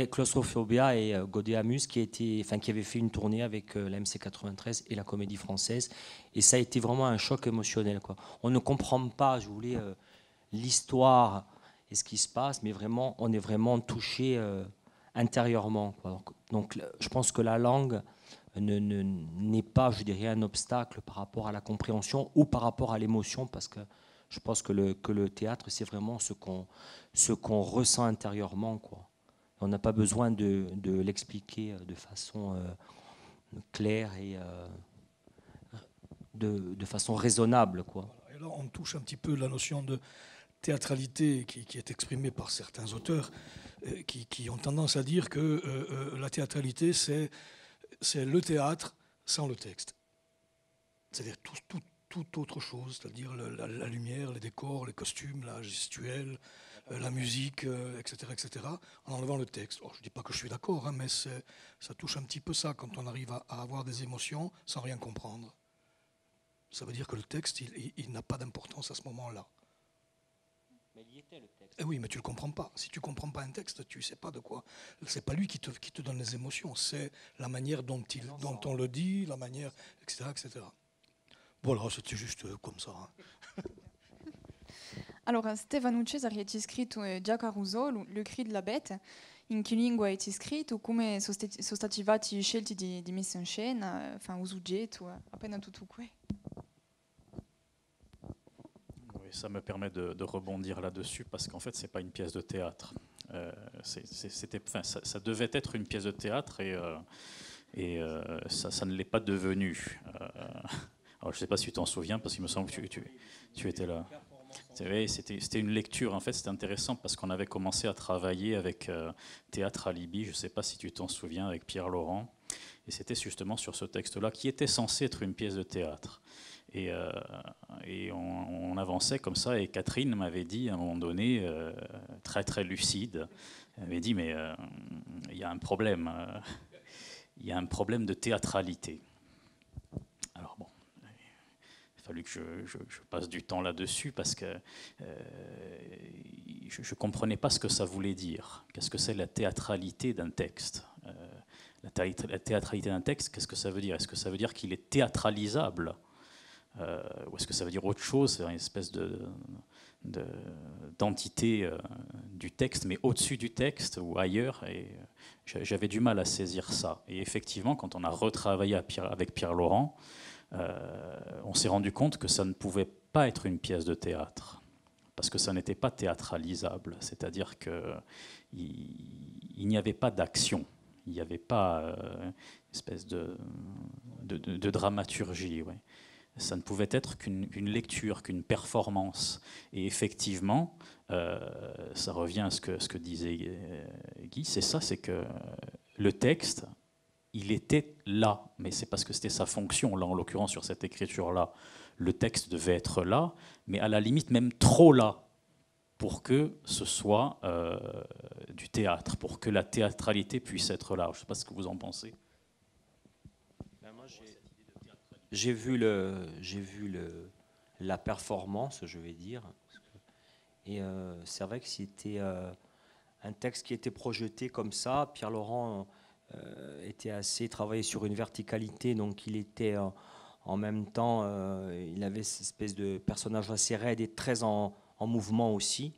Claustrophobia et Godéamus qui avaient fait une tournée avec la MC 93 et la Comédie Française. Et ça a été vraiment un choc émotionnel, quoi. On ne comprend pas, l'histoire et ce qui se passe, mais vraiment, on est vraiment touché intérieurement, quoi. Donc, je pense que la langue n'est pas, un obstacle par rapport à la compréhension ou par rapport à l'émotion, parce que je pense que le théâtre, c'est vraiment ce qu'on ressent intérieurement, quoi. On n'a pas besoin de l'expliquer de façon claire et de façon raisonnable, quoi. Et là, on touche un petit peu la notion de théâtralité qui est exprimée par certains auteurs qui ont tendance à dire que la théâtralité, c'est le théâtre sans le texte. C'est-à-dire toute autre chose, c'est-à-dire la lumière, les décors, les costumes, la gestuelle, la musique, etc., etc., en enlevant le texte. Alors, je ne dis pas que je suis d'accord, hein, mais ça touche un petit peu ça, quand on arrive à avoir des émotions sans rien comprendre. Ça veut dire que le texte, il n'a pas d'importance à ce moment-là. Mais il y était le texte. Eh oui, mais tu ne le comprends pas. Si tu ne comprends pas un texte, tu ne sais pas de quoi. Ce n'est pas lui qui te donne les émotions, c'est la manière dont on le dit, la manière, etc., etc. Voilà, c'était juste comme ça. Hein. Allora, Stefano Cesari ha scritto Già Caruso, Le cri della bête. In che lingua è scritto? Come sono stati fatti scelti di messa in scena? Enfin, aux oggetto, appena tutto qui. Oui, ça me permet de rebondir là-dessus parce qu'en fait, c'est pas une pièce de théâtre. Ça devait être une pièce de théâtre et ça ne l'est pas devenu. Alors, je ne sais pas si tu t'en souviens parce qu'il me semble que tu étais là. C'était une lecture, en fait, c'était intéressant parce qu'on avait commencé à travailler avec Théâtre Alibi, je ne sais pas si tu t'en souviens, avec Pierre Laurent, et c'était justement sur ce texte-là qui était censé être une pièce de théâtre. Et on avançait comme ça, et Catherine m'avait dit à un moment donné, très très lucide, elle m'avait dit mais il y a un problème, il y a un problème de théâtralité. Alors bon, il a fallu que je passe du temps là-dessus parce que je ne comprenais pas ce que ça voulait dire. Qu'est-ce que c'est la théâtralité d'un texte? La théâtralité d'un texte, qu'est-ce que ça veut dire? Est-ce que ça veut dire qu'il est théâtralisable? Ou est-ce que ça veut dire autre chose, une espèce d'entité du texte, mais au-dessus du texte ou ailleurs? Et j'avais du mal à saisir ça. Et effectivement, quand on a retravaillé avec Pierre Laurent, on s'est rendu compte que ça ne pouvait pas être une pièce de théâtre, parce que ça n'était pas théâtralisable. C'est-à-dire qu'il n'y avait pas d'action, il n'y avait pas une espèce de dramaturgie. Ouais. Ça ne pouvait être qu'une lecture, qu'une performance. Et effectivement, ça revient à ce que disait Guy, c'est ça, c'est que le texte, il était là, mais c'est parce que c'était sa fonction, là en l'occurrence sur cette écriture-là. Le texte devait être là, mais à la limite même trop là, pour que ce soit du théâtre, pour que la théâtralité puisse être là. Je ne sais pas ce que vous en pensez. J'ai vu la performance, je vais dire, et c'est vrai que c'était un texte qui était projeté comme ça. Pierre Laurent était assez travaillé sur une verticalité, donc il était en même temps, il avait cette espèce de personnage assez raide et très en mouvement aussi,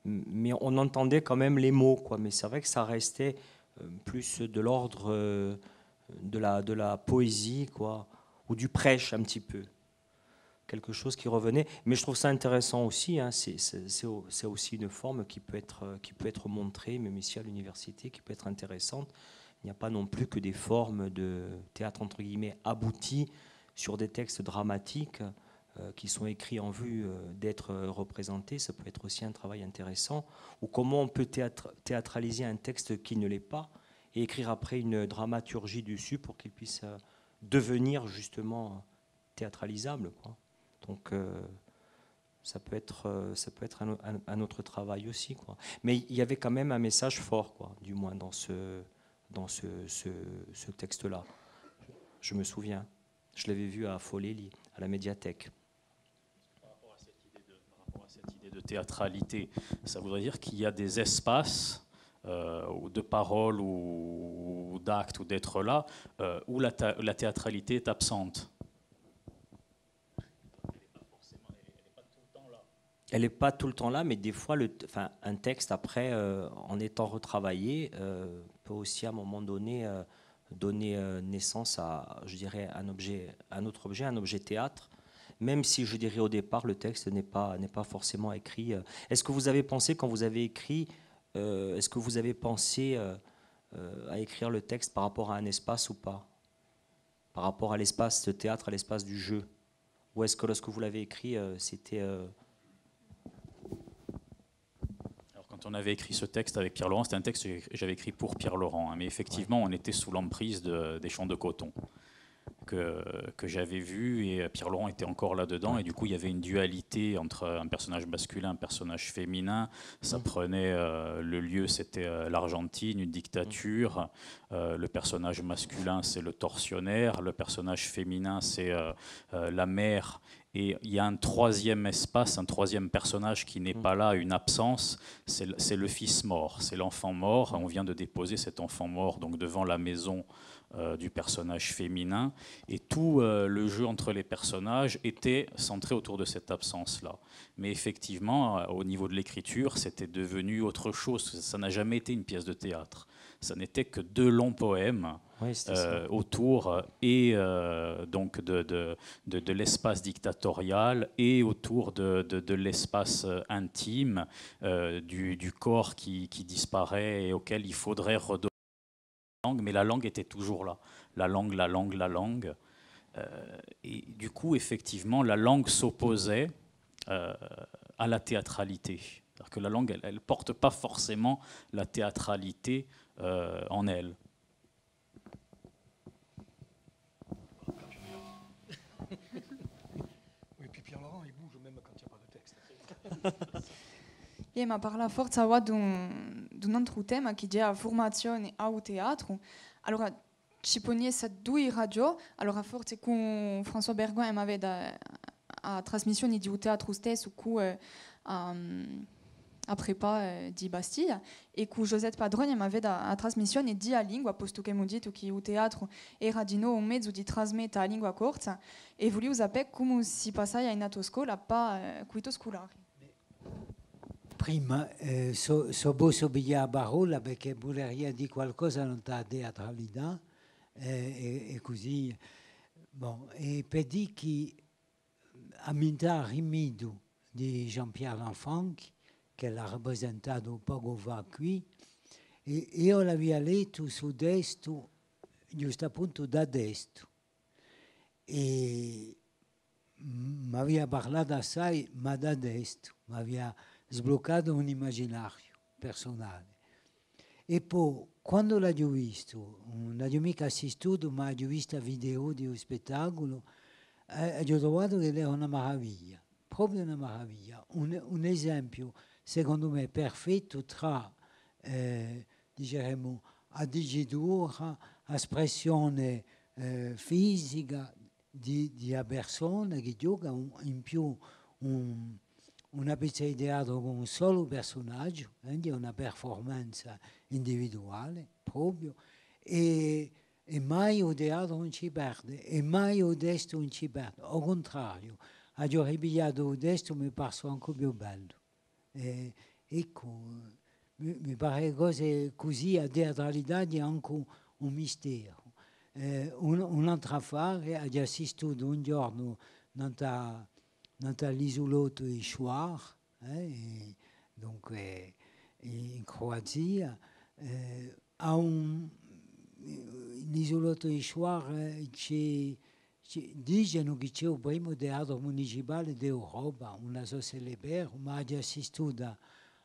mais on entendait quand même les mots, quoi. Mais c'est vrai que ça restait plus de l'ordre de la poésie, quoi, ou du prêche un petit peu, quelque chose qui revenait. Mais je trouve ça intéressant aussi, hein, c'est aussi une forme qui peut être montrée, même ici à l'université, qui peut être intéressante. Il n'y a pas non plus que des formes de théâtre entre guillemets abouties sur des textes dramatiques qui sont écrits en vue d'être représentés. Ça peut être aussi un travail intéressant. Ou comment on peut théâtraliser un texte qui ne l'est pas et écrire après une dramaturgie dessus pour qu'il puisse devenir justement théâtralisable, quoi. Donc ça peut être un autre travail aussi, quoi. Mais il y avait quand même un message fort, quoi, du moins dans ce texte-là. Je me souviens, je l'avais vu à Folleli, à la médiathèque. Par rapport à cette idée de théâtralité, ça voudrait dire qu'il y a des espaces de parole ou d'actes ou d'être là où la théâtralité est absente. Elle n'est pas tout le temps là, mais des fois, un texte, après, en étant retravaillé, peut aussi à un moment donné donner naissance à, je dirais, un autre objet, un objet théâtre, même si, je dirais, au départ, le texte n'est pas forcément écrit. Est-ce que vous avez pensé, quand vous avez écrit, est-ce que vous avez pensé à écrire le texte par rapport à un espace ou pas? Par rapport à l'espace de théâtre, à l'espace du jeu? Ou est-ce que lorsque vous l'avez écrit, c'était... Alors, quand on avait écrit ce texte avec Pierre Laurent, c'était un texte que j'avais écrit pour Pierre Laurent, hein, mais effectivement, on était sous l'emprise des champs de coton. que j'avais vu, et Pierre Laurent était encore là-dedans, et du coup il y avait une dualité entre un personnage masculin, un personnage féminin. Ça prenait le lieu, c'était l'Argentine, une dictature. Le personnage masculin, c'est le tortionnaire, le personnage féminin, c'est la mère. Et il y a un troisième espace, un troisième personnage qui n'est pas là, une absence, c'est le fils mort, c'est l'enfant mort. On vient de déposer cet enfant mort donc devant la maison du personnage féminin, et tout le jeu entre les personnages était centré autour de cette absence-là. Mais effectivement, au niveau de l'écriture, c'était devenu autre chose. Ça n'a jamais été une pièce de théâtre. Ça n'était que 2 longs poèmes autour donc de l'espace dictatorial et autour de l'espace intime, du corps qui disparaît et auquel il faudrait redonner la langue, mais la langue était toujours là. La langue. Et du coup, effectivement, la langue s'opposait à la théâtralité. C'est-à-dire que la langue, elle ne porte pas forcément la théâtralité en elle. Oui, puis Pierre Laurent, il bouge même quand il n'y a pas de texte. E ma parla forza qua d'un altro tema che è la formazione al teatro. Allora, ci ponesse 2 radio, allora forse con François Bergoin mi aveva a trasmissione di un teatro stesso che a prepa di Bastiglia, e con Josette Padroni mi aveva a trasmissione di a lingua, posto che mi detto che il teatro era di nuovo un mezzo di trasmettere a lingua corta, e volevo sapere come si passava in a scuola, pa quito scolare. Prima, so posso pigliare la parola perché volevo dire qualcosa non da teatralità, e così. Bon, e per dire che a Minta Rimido di Jean-Pierre Lanfranc, che l'ha rappresentato poco fa qui, e io l'avevo letto su destra, giusto appunto da destra, e mi aveva parlato assai, ma da destra, mi aveva sbloccato un immaginario personale. E poi, quando l'ho visto, non l'ho mica assistito, ma ho visto video di un spettacolo, ho trovato che era una meraviglia, proprio una meraviglia. Un esempio, secondo me, perfetto tra, diciamo, addigitura, espressione fisica di una persona che gioca in più una pezza di teatro con un solo personaggio, quindi una performance individuale proprio, e mai il teatro non ci perde, e mai il testo non ci perde. Al contrario, ho ripigliato il testo, mi è parso anche più bello. Ecco, mi pare che cose così, a teatralità è anche un mistero. Un'altra affare, ho assistito un giorno nell'isolotto di Șoar, dunque in Croazia, l'isolotto di Șoar dicono che c'è il primo teatro municipale d'Europa, una so se è vero, ma ho assistito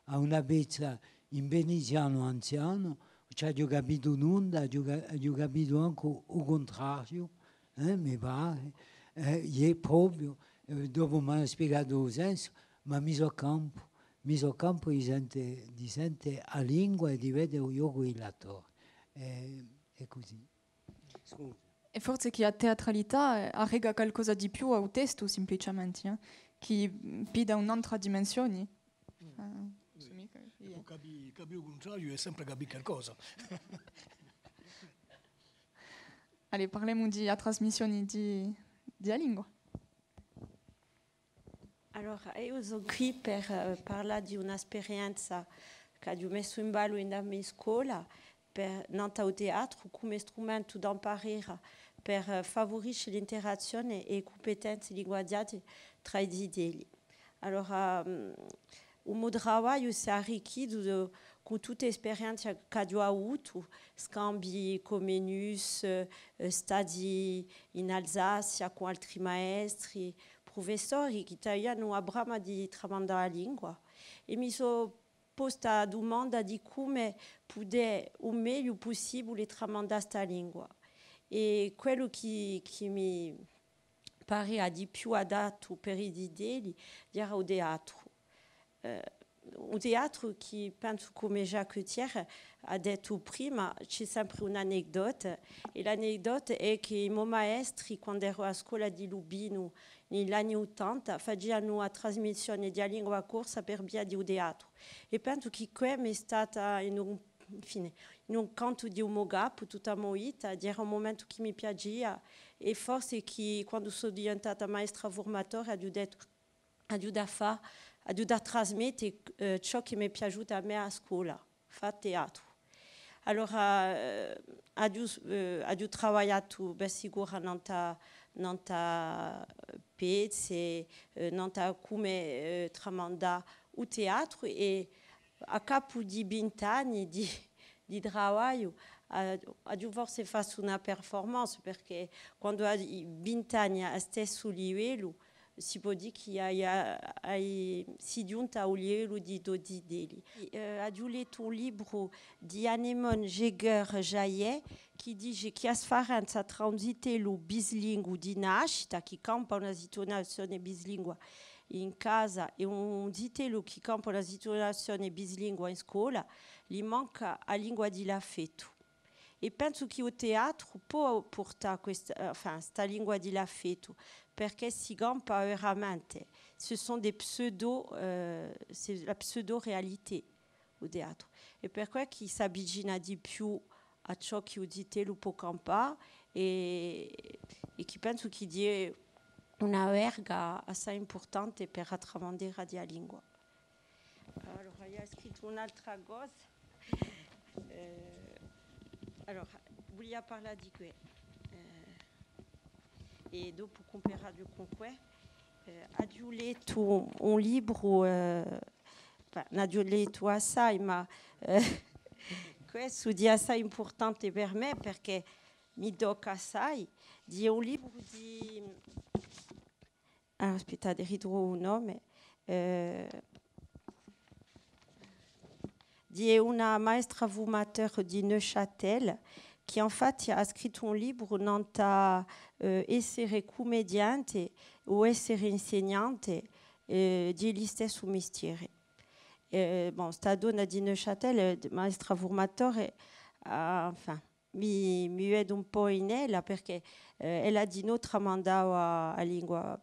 a una pezza in veneziano anziano, ho capito nulla, ho capito anche il contrario, mi pare, è proprio. Dopo mi hanno spiegato il senso, ma messo a campo di sente a lingua e di vedere io il l'attore. È così. Scusa. E forse che a teatralità arriva qualcosa di più al testo, semplicemente, che pida un'altra dimensione. Capire il contrario è sempre capire qualcosa. Allez, parliamo di a trasmissione di a lingua. Allora, io sono qui per parlare di un'esperienza che ho messo in ballo nella mia scuola nel teatro come strumento da imparare per favorire l'interazione e competenze linguistiche tra i disegni. Allora, il mio lavoro si è arricchito con tutte le esperienze che ho avuto, scambi con Menus, stadi in Alsazia con altri maestri, professori che hanno a brama di tramandare la lingua, e mi sono posta la domanda di come poter il meglio possibile tramandare questa lingua. E quello che mi pare di più adatto per i dideli era il teatro. O teatro che penso come Jacques Thiers ha detto prima, c'è sempre un'aneddoto, e l'aneddoto è che i miei maestri, quando ero a scuola di Lubino negli anni 80, facevano una trasmissione di lingua corsa per via di teatro. E penso che quella è stata in un canto di un gap tutta la mia vita, era un momento che mi piaceva, e forse che quando sono diventata maestra formatore aiuta a trasmettere ciò che mi è piaciuto a me a scuola, fare teatro. Allora, ho lavorato per sicuro nella pezze, come tramandare il teatro, e a capo di 20 anni di lavoro ho forse fatto una performance, perché quando hai 20 anni a stesso livello si può dire che si giunta al livello di 12 deli. Ho letto un libro di Anemone Jäger-Jaillet che dice che la differenza tra un zitello bilingue di nascita, che campa una situazione bilingue in casa, e un zitello che campa una situazione bilingue in scuola, gli manca la lingua dell'affetto. E penso che il teatro può portare questa lingua dell'affetto, perché si campa veramente. Ce sont des c'est la pseudo-réalité au teatro. E per questo si avvicina di più a ciò che il zitello può campare, e che penso che dia una verga assai importante per attramandare la lingua. Allora, io ho scritto un'altra cosa. Allora, voglio parlare di questo. E dopo comprerà du conquet. Ho letto un libro, non ho letto assai, ma questo è assai importante per me, perché mi tocca assai. Di un libro di... aspettate, ritrovo un nome. Di una maestra formateur di Neuchâtel, che in fait ha scritto un libro nanta essere commediante o essere insegnante di stesso mestiere. Sta donna di Neuchâtel, maestra formatore, mi vedo un po' in ella, perché ella di noi tramandava la lingua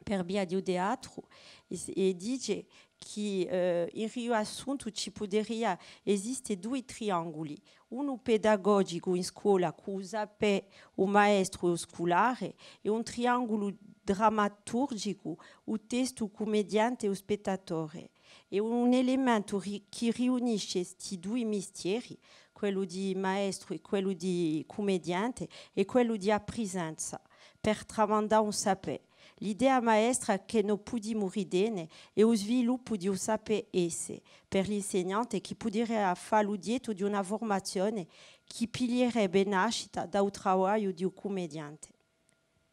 per via di teatro, e dice che in riassunto ci potrebbe esistere due triangoli, uno pedagogico in scuola che usa per il maestro scolare, e un triangolo drammaturgico, il testo commediante e lo spettatore. E un elemento che riunisce questi due mestieri, quello di maestro e quello di commediante, è quello di presenza, per tramandare un sapere. L'idea maestra che non possiamo ridere è lo sviluppo di un sapere essere per l'insegnante, che potrebbe farlo dietro di una formazione che piglierebbe nascita da un lavoro di un commediante.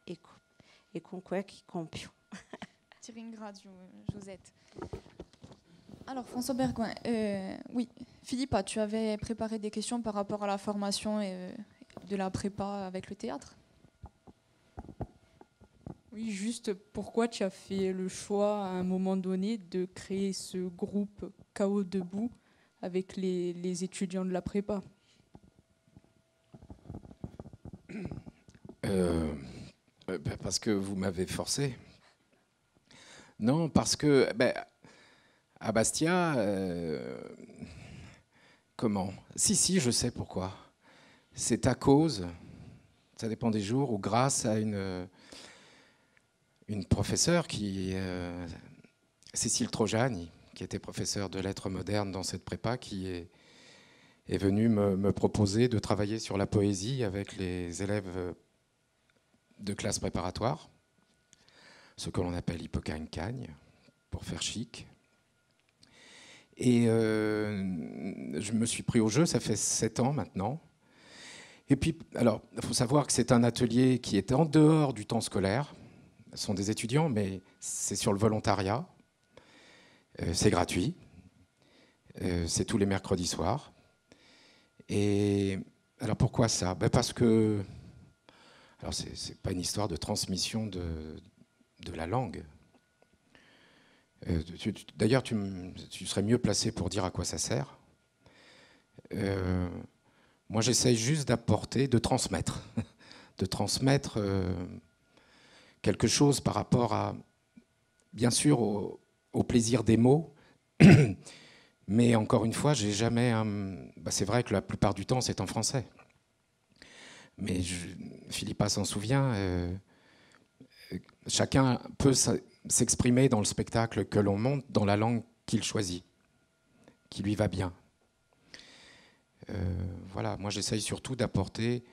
Ecco, e con questo che compio. Ti ringrazio, Josette. Alors, François Bergouin, oui, Philippa, tu avais préparé des questions par rapport à la formation de la prépa avec le théâtre? Oui, juste pourquoi tu as fait le choix à un moment donné de créer ce groupe KO Debout avec les étudiants de la prépa? Parce que vous m'avez forcé. Non, parce que à Bastia, comment? Si, je sais pourquoi. C'est à cause, ça dépend des jours, ou grâce à une professeure Cécile Trojani, qui était professeure de lettres modernes dans cette prépa, qui est venue me proposer de travailler sur la poésie avec les élèves de classe préparatoire, ce que l'on appelle Hippocagne-Cagne, pour faire chic. Et je me suis pris au jeu, ça fait 7 ans maintenant. Et puis, alors, il faut savoir que c'est un atelier qui est en dehors du temps scolaire. Ce sont des étudiants, mais c'est sur le volontariat. C'est gratuit. C'est tous les mercredis soirs. Et alors pourquoi ça? Parce que Alors, ce n'est pas une histoire de transmission de la langue. D'ailleurs, tu serais mieux placé pour dire à quoi ça sert. Moi, j'essaye juste d'apporter, de transmettre quelque chose par rapport à, bien sûr, au plaisir des mots. Mais encore une fois, j'ai jamais. C'est vrai que la plupart du temps, c'est en français. Mais Philippa s'en souvient. Chacun peut s'exprimer dans le spectacle que l'on monte dans la langue qu'il choisit, qui lui va bien. Voilà, moi j'essaye surtout d'apporter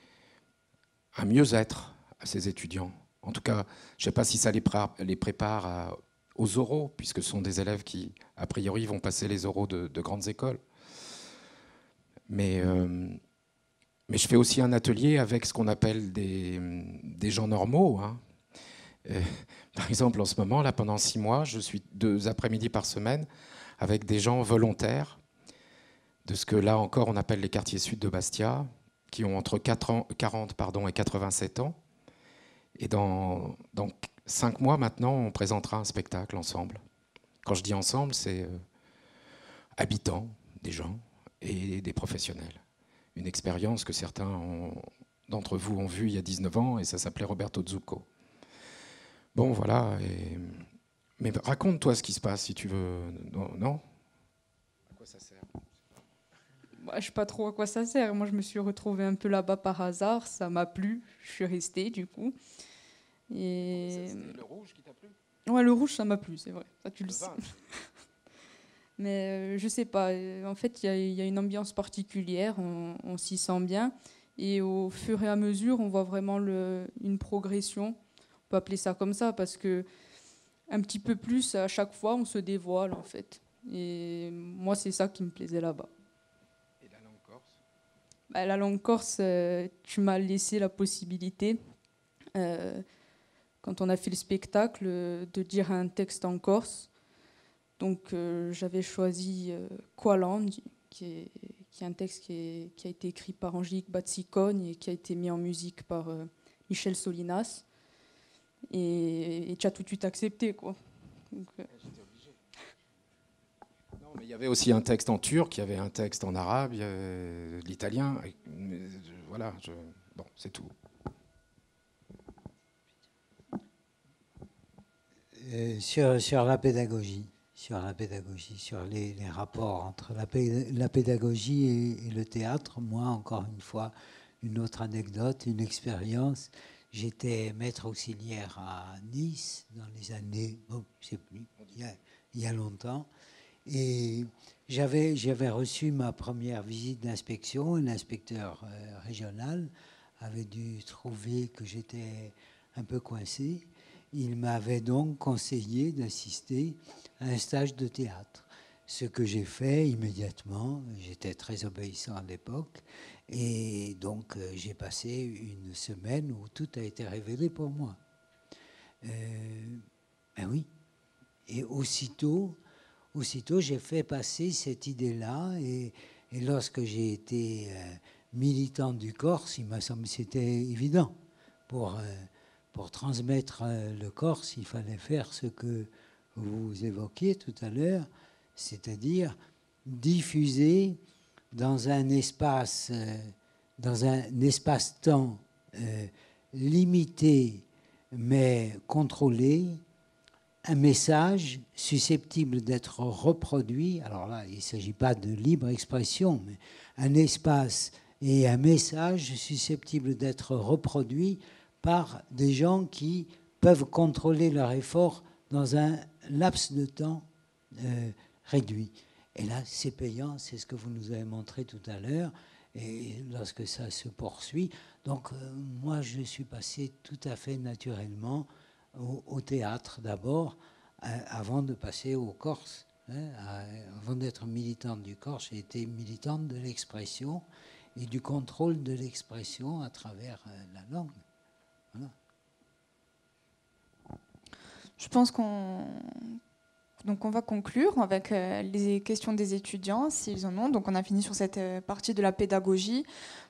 un mieux-être à ces étudiants. En tout cas, je ne sais pas si ça les prépare aux oraux, puisque ce sont des élèves qui, a priori, vont passer les oraux de grandes écoles. Mais je fais aussi un atelier avec ce qu'on appelle des gens normaux. Hein. Par exemple, en ce moment, là, pendant 6 mois, je suis 2 après-midi par semaine avec des gens volontaires de ce que là encore on appelle les quartiers sud de Bastia, qui ont entre 40 et 87 ans. Et dans 5 mois maintenant, on présentera un spectacle ensemble. Quand je dis ensemble, c'est habitants, des gens et des professionnels. Une expérience que certains d'entre vous ont vue il y a 19 ans, et ça s'appelait Roberto Zucco. Bon, voilà. Mais raconte-toi ce qui se passe, si tu veux. Non ? À quoi ça sert ? Je ne sais pas trop à quoi ça sert. Moi, je me suis retrouvée un peu là-bas par hasard. Ça m'a plu. Je suis restée, du coup. Et... C'était le rouge qui t'a plu ? Ouais, le rouge, ça m'a plu, c'est vrai. Ça, tu le sais. Vin. Mais je sais pas. En fait, il y a une ambiance particulière. On s'y sent bien. Et au fur et à mesure, on voit vraiment une progression. On peut appeler ça comme ça, parce que un petit peu plus, à chaque fois, on se dévoile, en fait. Et moi, c'est ça qui me plaisait là-bas. Et la langue corse ? La langue corse, tu m'as laissé la possibilité, quand on a fait le spectacle, de dire un texte en corse. Donc, j'avais choisi Qualand, qui est un texte qui a été écrit par Angélique Batsicogne et qui a été mis en musique par Michel Solinas. Et tu as tout de suite accepté, quoi. Donc, J'étais obligé. Non, mais il y avait aussi un texte en turc, il y avait un texte en arabe, il y avait l'italien. Voilà, bon, c'est tout. Sur la pédagogie, sur les rapports entre la pédagogie et le théâtre, moi, encore une fois, une autre anecdote, une expérience. J'étais maître auxiliaire à Nice dans les années, je ne sais plus, il y a longtemps. Et j'avais reçu ma première visite d'inspection. L'inspecteur régional avait dû trouver que j'étais un peu coincé. Il m'avait donc conseillé d'assister à un stage de théâtre. Ce que j'ai fait immédiatement, j'étais très obéissant à l'époque. Et donc, j'ai passé une semaine où tout a été révélé pour moi. Ben oui. Et aussitôt, j'ai fait passer cette idée-là. Et lorsque j'ai été militant du Corse, il m'a semblé que c'était évident. Pour transmettre le Corse, il fallait faire ce que vous évoquiez tout à l'heure, c'est-à-dire diffuser dans un espace-temps limité mais contrôlé, un message susceptible d'être reproduit. Alors là, il ne s'agit pas de libre expression, mais un espace et un message susceptible d'être reproduit par des gens qui peuvent contrôler leur effort dans un laps de temps réduit. Et là, c'est payant, c'est ce que vous nous avez montré tout à l'heure, et lorsque ça se poursuit. Donc, moi, je suis passé tout à fait naturellement au théâtre d'abord, avant de passer au Corse. Avant d'être militante du Corse, j'ai été militante de l'expression et du contrôle de l'expression à travers la langue. Voilà. Je pense qu'on va conclure avec les questions des étudiants, s'ils en ont. Donc on a fini sur cette partie de la pédagogie.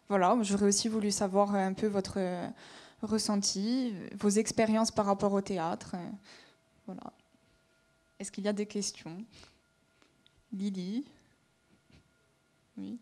Voilà, j'aurais aussi voulu savoir un peu votre ressentis, vos expériences par rapport au théâtre. Voilà. Est-ce qu'il y a des questions? Lily? Oui.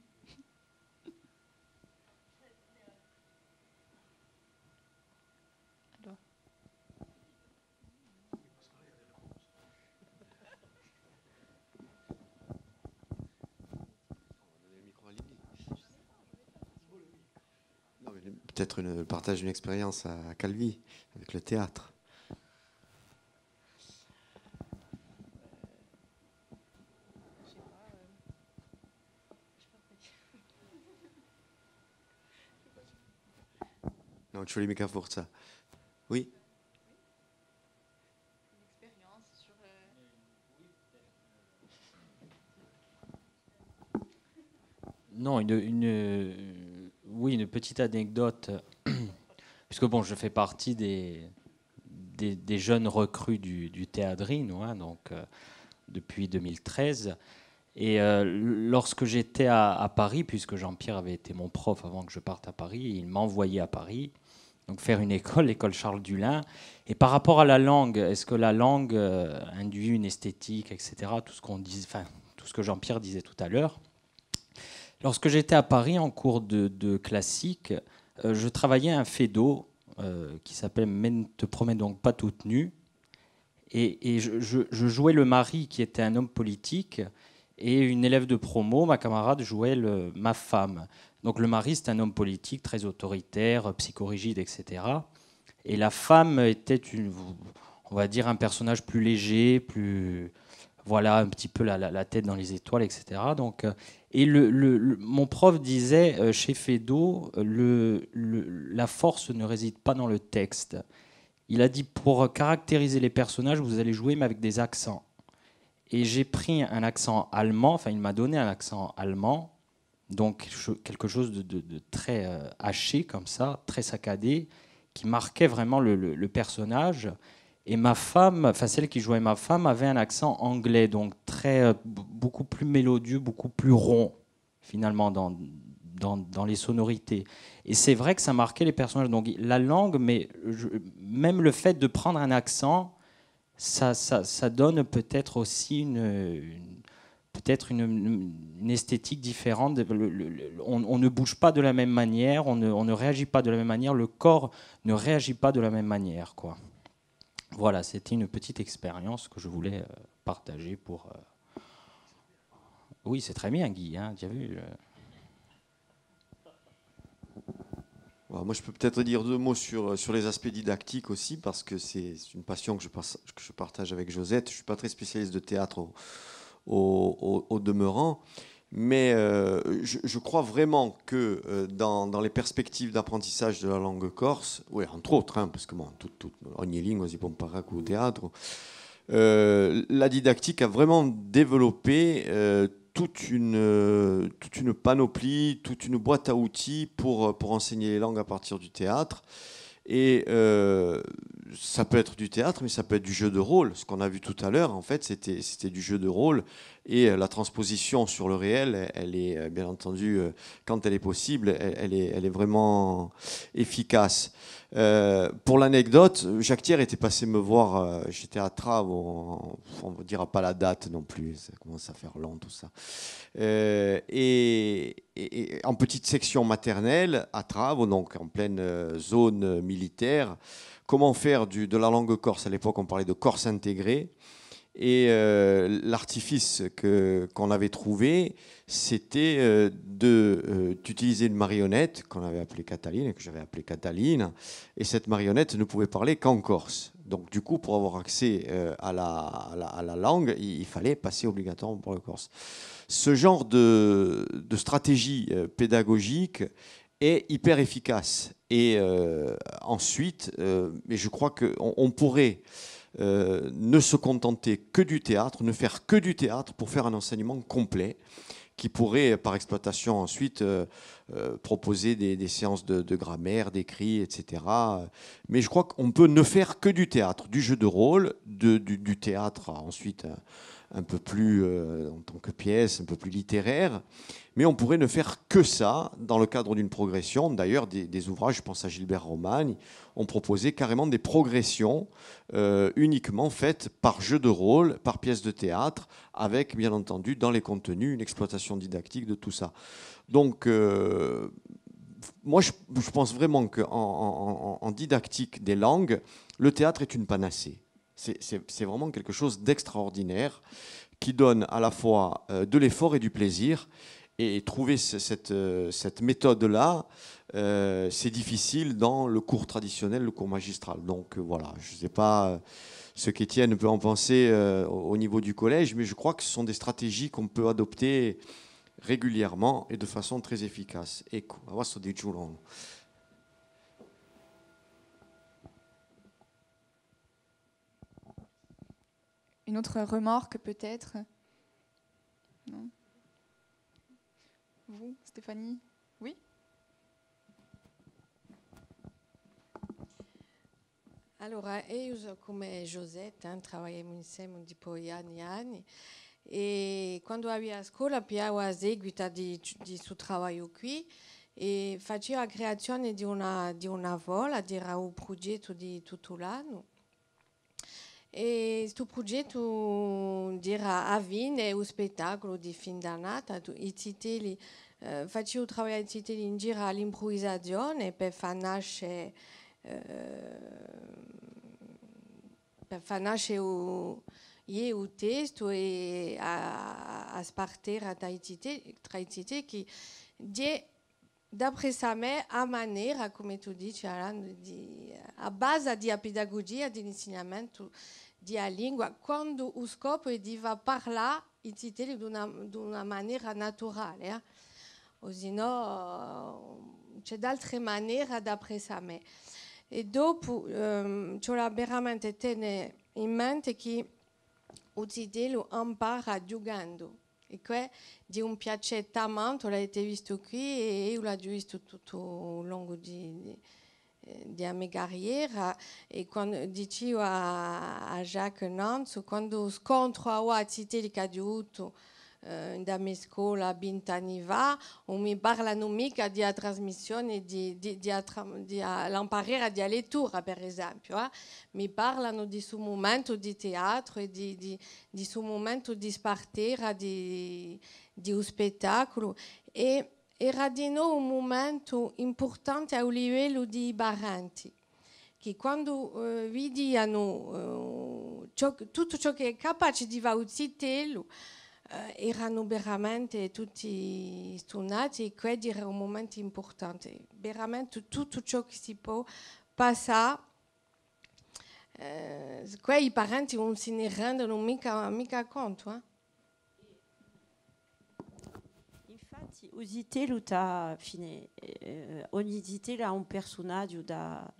Peut-être partage d'une expérience à Calvi avec le théâtre. Non, ci volevi mica forza. Oui. Non, oui, une petite anecdote, puisque bon, je fais partie des jeunes recrues du Théâtre Rhin, hein, donc depuis 2013. Et lorsque j'étais à Paris, puisque Jean-Pierre avait été mon prof avant que je parte à Paris, il m'a envoyé à Paris, donc faire une école, l'école Charles Dullin. Et par rapport à la langue, est-ce que la langue induit une esthétique, etc., tout ce que Jean-Pierre disait tout à l'heure. Lorsque j'étais à Paris en cours de classique, je travaillais un Feydeau qui s'appelle « Mais ne te promets donc pas toute nue ». Et je jouais le mari qui était un homme politique, et une élève de promo, ma camarade, jouait ma femme. Donc le mari, c'est un homme politique très autoritaire, psychorigide, etc. Et la femme était, on va dire, un personnage plus léger, plus... Voilà, un petit peu la tête dans les étoiles, etc. Donc, et mon prof disait, chez Feydeau, la force ne réside pas dans le texte. Il a dit, pour caractériser les personnages, vous allez jouer, mais avec des accents. Et j'ai pris un accent allemand, enfin, il m'a donné un accent allemand, donc quelque chose de très haché, comme ça, très saccadé, qui marquait vraiment le personnage. Et ma femme, enfin celle qui jouait ma femme, avait un accent anglais, donc beaucoup plus mélodieux, beaucoup plus rond, finalement, dans les sonorités. Et c'est vrai que ça marquait les personnages. Donc la langue, mais même le fait de prendre un accent, ça donne peut-être aussi une esthétique différente. On ne bouge pas de la même manière, on ne réagit pas de la même manière, le corps ne réagit pas de la même manière, quoi. Voilà, c'était une petite expérience que je voulais partager pour... Oui, c'est très bien, Guy, hein, tu as vu Moi, je peux peut-être dire 2 mots sur les aspects didactiques aussi, parce que c'est une passion que je partage avec Josette. Je ne suis pas très spécialiste de théâtre au demeurant, mais je crois vraiment que dans les perspectives d'apprentissage de la langue corse, oui, entre autres, hein, parce que bon, ogni lingua si può imparare col teatro, la didactique a vraiment développé toute une panoplie, toute une boîte à outils pour enseigner les langues à partir du théâtre. Et ça peut être du théâtre, mais ça peut être du jeu de rôle. Ce qu'on a vu tout à l'heure, en fait, c'était du jeu de rôle. Et la transposition sur le réel, elle est, bien entendu, quand elle est possible, elle est vraiment efficace. Pour l'anecdote, Jacques Thiers était passé me voir, j'étais à Trave, on ne dira pas la date non plus, ça commence à faire long tout ça. Et en petite section maternelle, à Trave, donc en pleine zone militaire, comment faire de la langue corse. À l'époque, on parlait de Corse intégrée. Et l'artifice qu'on avait trouvé, c'était d'utiliser une marionnette qu'on avait appelée Cataline, que j'avais appelée Cataline. Et cette marionnette ne pouvait parler qu'en corse. Donc du coup, pour avoir accès à la langue, il fallait passer obligatoirement par le corse. Ce genre de stratégie pédagogique est hyper efficace. Et ensuite, mais je crois qu'on pourrait ne se contenter que du théâtre, ne faire que du théâtre pour faire un enseignement complet qui pourrait, par exploitation ensuite, proposer des séances de grammaire, d'écrit, etc. Mais je crois qu'on peut ne faire que du théâtre, du jeu de rôle, du théâtre ensuite un peu plus, en tant que pièce, un peu plus littéraire. Mais on pourrait ne faire que ça dans le cadre d'une progression. D'ailleurs, des ouvrages, je pense à Gilbert Romagne, ont proposé carrément des progressions uniquement faites par jeu de rôle, par pièce de théâtre, avec, bien entendu, dans les contenus, une exploitation didactique de tout ça. Donc, moi, je pense vraiment qu'en didactique des langues, le théâtre est une panacée. C'est vraiment quelque chose d'extraordinaire qui donne à la fois de l'effort et du plaisir. Et trouver cette méthode-là, c'est difficile dans le cours traditionnel, le cours magistral. Donc voilà, je ne sais pas ce qu'Étienne peut en penser au niveau du collège, mais je crois que ce sont des stratégies qu'on peut adopter régulièrement et de façon très efficace. Ecco, adesso di giuro. Une autre remarque peut-être? Non? Vous, Stéphanie? Oui? Allora, io come Josette travailliamo insieme un po' di anni e quando avevo a scuola abbiamo seguito di suo lavoro qui e facevo la creazione di una vola, era un progetto di tutto l'anno. E questo progetto era a fine un spettacolo di fin d'annata, i titoli, facevo lavorare i titoli in giro all'improvvisazione per far nascere il testo e a spartire tra i titoli che d'après sa me a maniera, come tu dici, a base di pedagogia, di insegnamento di lingua, quando lo scopo è di parlare i titoli di una maniera naturale, o se no c'è d'altre maniere d'après sa me. E dopo c'ho veramente tenere in mente che il titolo impara giocando. E qua di un piacere tanto, l'avete visto qui e io l'ho visto tutto il lungo di la mia carriera. E quando dicevo a Jacques Nantes, quando scontro a titoli che ha avuto da mia scuola 20 anni fa, non mi parlano mica di trasmissione di l'imparare di lettura, per esempio. Mi parlano di suo momento di teatro e di suo momento di spartire di un spettacolo. E era di nuovo un momento importante a livello di baranti, che quando vedono tutto ciò che è capace di fare un titolo, erano veramente tutti stonati e quello era un momento importante. Veramente tutto ciò che si può passare, i parenti non se ne rendono mica conto. Infatti, ogni titolo ha un personaggio da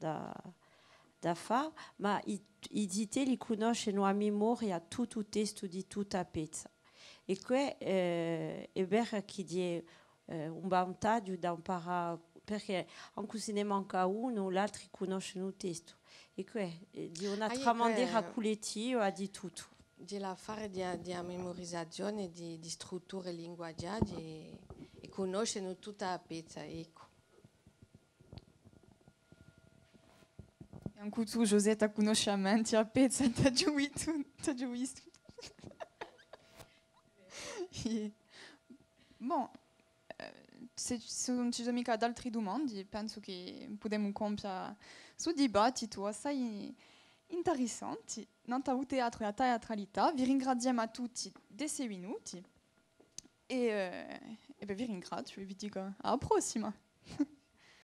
fare, ma i titoli conoscono a memoria tutto il testo di tutta la pezza. E questo è vero che è un vantaggio da imparare, perché anche se ne manca uno, l'altro conosce il testo. E questo di un'altra maniera collettiva di tutto. Di la fare di memorizzazione di strutture linguaggiali e conoscono tutta la pezza. Ecco. Anche tu, Josetta, conosci a mente la pezza, ti ha gioito. Bon, se non ci sono mica altre domande, penso che possiamo compiere su dibattito assai interessanti. Nanta teatro e a teatralità, vi ringraziamo a tutti dei 6 minuti e vi ringrazio e vi dico alla prossima.